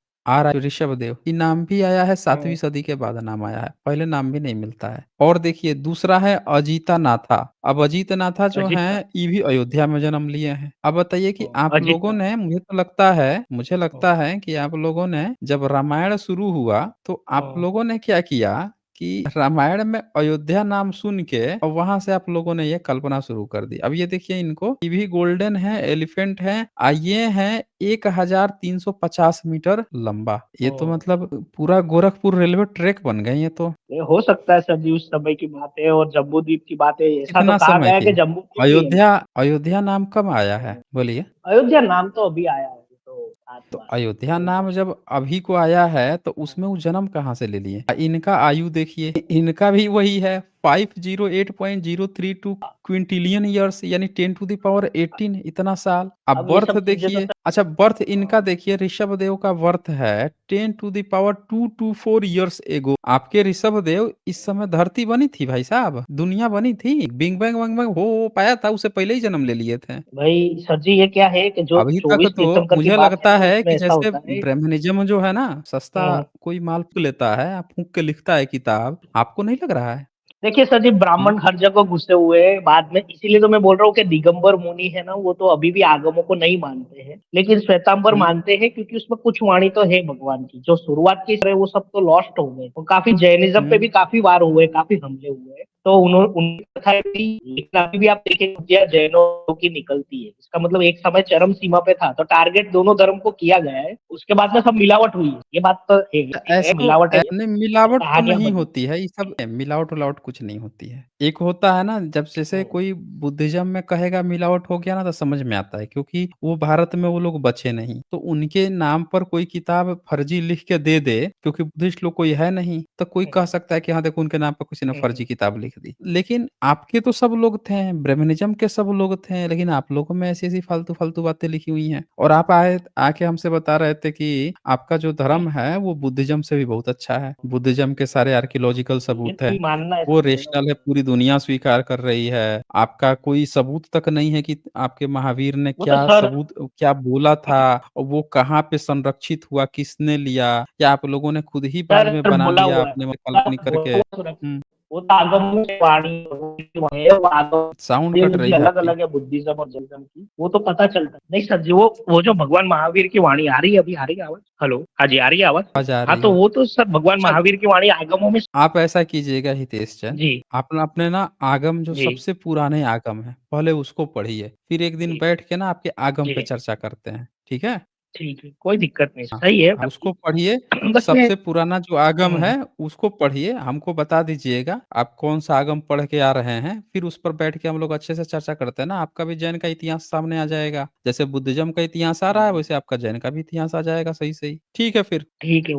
ऋषभदेव, ये नाम भी आया है 7वीं हुँ, सदी के बाद नाम आया है, पहले नाम भी नहीं मिलता है। और देखिए दूसरा है अजीतानाथा, अब अजीतनाथा जो अजीत हैं, ये भी अयोध्या में जन्म लिए हैं। अब बताइए कि आप अजीत लोगों नाथ ने मुझे हुँ, लगता है कि आप लोगों ने जब रामायण शुरू हुआ, तो आप हुँ, लोगों ने क्या किया कि रामायण में अयोध्या नाम सुन के और वहाँ से आप लोगों ने ये कल्पना शुरू कर दी। अब ये देखिए इनको, ये भी गोल्डन है, एलिफेंट है ये है 1350 मीटर लंबा। ये तो हुँ। मतलब पूरा गोरखपुर रेलवे ट्रैक बन गए ये तो। ये हो सकता है सर जी, उस समय की बातें और जम्बूद्वीप की बातें, ऐसा तो कितना कहा समय गया है की? कि जम्बूद्वीप ही है। अयोध्या अयोध्या नाम कब आया है? हुँ, बोलिए? अयोध्या नाम तो अभी आया है, ये तो खास तो बात है, अयोध्या अयोध्या। नाम जब अभी को आया है तो हुँ, उसमें वो जन्म कहाँ से ले लिए? इनका आयु देखिए, इनका भी वही है 508.032 क्विंटिलियन ईयर्स यानी 10 टू द पावर 18 इतना साल। अब अब ये बर्थ सब चीज़ें तो देखिए, सर अच्छा बर्थ इनका हाँ, देखिए ऋषभदेव का बर्थ है 10 to the power 224 years ago. आपके ऋषभदेव इस समय धरती बनी थी भाई साहब, दुनिया बनी थी। बिग बैंग वैंग बैंग हो पाया था उससे पहले ही जन्म ले लिए थे। भई सर जी, ये क्या है कि जो अभी तक 24 तो तीर्थंकर की मुझे बात है लगता ना, है उसमें कि ऐसा जैसे होता है ब्रह्मनिज़्म जो है ना, सस्ता हुँ। कोई माल फूँक लेता है, फूँक के लिखता है किताब, आपको नहीं लग रहा है? देखिए सर जी, हुँ, ब्राह्मण हर जगह घुसे हुए हैं बाद में, इसीलिए तो मैं बोल रहा हूँ कि दिगंबर मुनि है ना, वो तो अभी भी आगमों को नहीं मानते हैं। लेकिन श्वेतांबर हुँ, मानते हैं क्योंकि उसमें कुछ वाणी तो है भगवान की। जो शुरुआत की है वो सब तो लॉस्ट हो गए और काफ़ी जैनिज़्म पे हुँ। भी काफ़ी वार हुए, काफ़ी हमले हुए हैं। तो उनकी प्रथाएँ थी, लेकिन अभी भी आप देखेंगे जैनों की निकलती है। इसका मतलब एक समय चरम सीमा पे था, तो टारगेट दोनों धर्म को किया गया है। उसके बाद में सब मिलावट हुई है। ये बात तो है, ऐसा तो मिलावट है, नहीं, मिलावट तो कहानियाँ नहीं बनी। होती है, ये सब मिलावट-विलावट कुछ नहीं होती है। एक होता है ना जब जैसे हुँ, कोई बुद्धिज़्म में कहेगा मिलावट हो गया ना तो समझ में आता है क्योंकि वो भारत में वो लोग बचे नहीं। तो उनके नाम पर कोई किताब फर्जी लिख के दे दे क्योंकि बुद्धिस्ट लोग कोई है नहीं, तो कोई हुँ, कह सकता है कि हाँ, देखो उनके नाम पर किसी ने हुँ, फर्जी किताब लिख दी। लेकिन आपके तो सब लोग थे, ब्राह्मणिज़्म के सब लोग थे, लेकिन आप लोगों में ऐसी-ऐसी फालतू-फालतू बातें लिखी हुई हैं। और आप आए आके हमसे बता रहे थे कि आपका जो हुँ। धर्म है वो बुद्धिज़्म से भी बहुत अच्छा है। बुद्धिज़्म के सारे आर्कियोलॉजिकल ये सबूत तो हैं। मानना है वो सबको ना। रेशनल है, पूरी दुनिया स्वीकार कर रही है। आपका कोई सबूत तक नहीं है कि आपके महावीर ने वो तो क्या सर सबूत क्या बोला था और वो कहाँ पे संरक्षित हुआ, किसने लिया या आप लोगों ने खुद ही बाद में बना बोला लिया हुआ है। अपने में सर काल्पनिक बोला करके? हुआ सुरक्षित, हुँ, वो तो आगम की वाणी है, वो आगम साउंड कट रही थियोलॉजी है आपकी। अलग-अलग है बुद्धिज़्म और जैनिज़्म की, वो तो पता चलता है। नहीं सर जी, वो जो भगवान महावीर की वाणी आ रही है अभी, आ रही है आवाज़? हेलो, हाँ जी, आ रही है आवाज़? आवाज़ आ हाँ, रही तो है। वो तो सर भगवान अच्छा, महावीर की वाणी आगमों में। आप ऐसा कीजिएगा हितेश चंद, जी, आप ना अपने ना आगम जो जी, सबसे पुराने आगम हैं, पहले उसको पढ़िए। फिर एक दिन जी, बैठ के ना आपके आगम पे जी, चर्चा करते हैं, ठीक है? ठीक है, कोई दिक्कत नहीं, हाँ, सही है हाँ, आपकी। उसको पढ़िए, बस मैं सबसे पुराना जो आगम हुँ, है, उसको पढ़िए, हमको बता दीजिएगा, आप कौन-सा आगम पढ़ के आ रहे हैं, फिर उस पर बैठ के हम लोग अच्छे से चर्चा करते हैं ना, आपका भी जैन का इतिहास सामने आ जाएगा। जैसे बुद्धिज़्म का इतिहास आ रहा है, हुँ, वैसे आपका जैन का भी इतिहास आ जाएगा सही-सही। ठीक है फिर। ठीक है।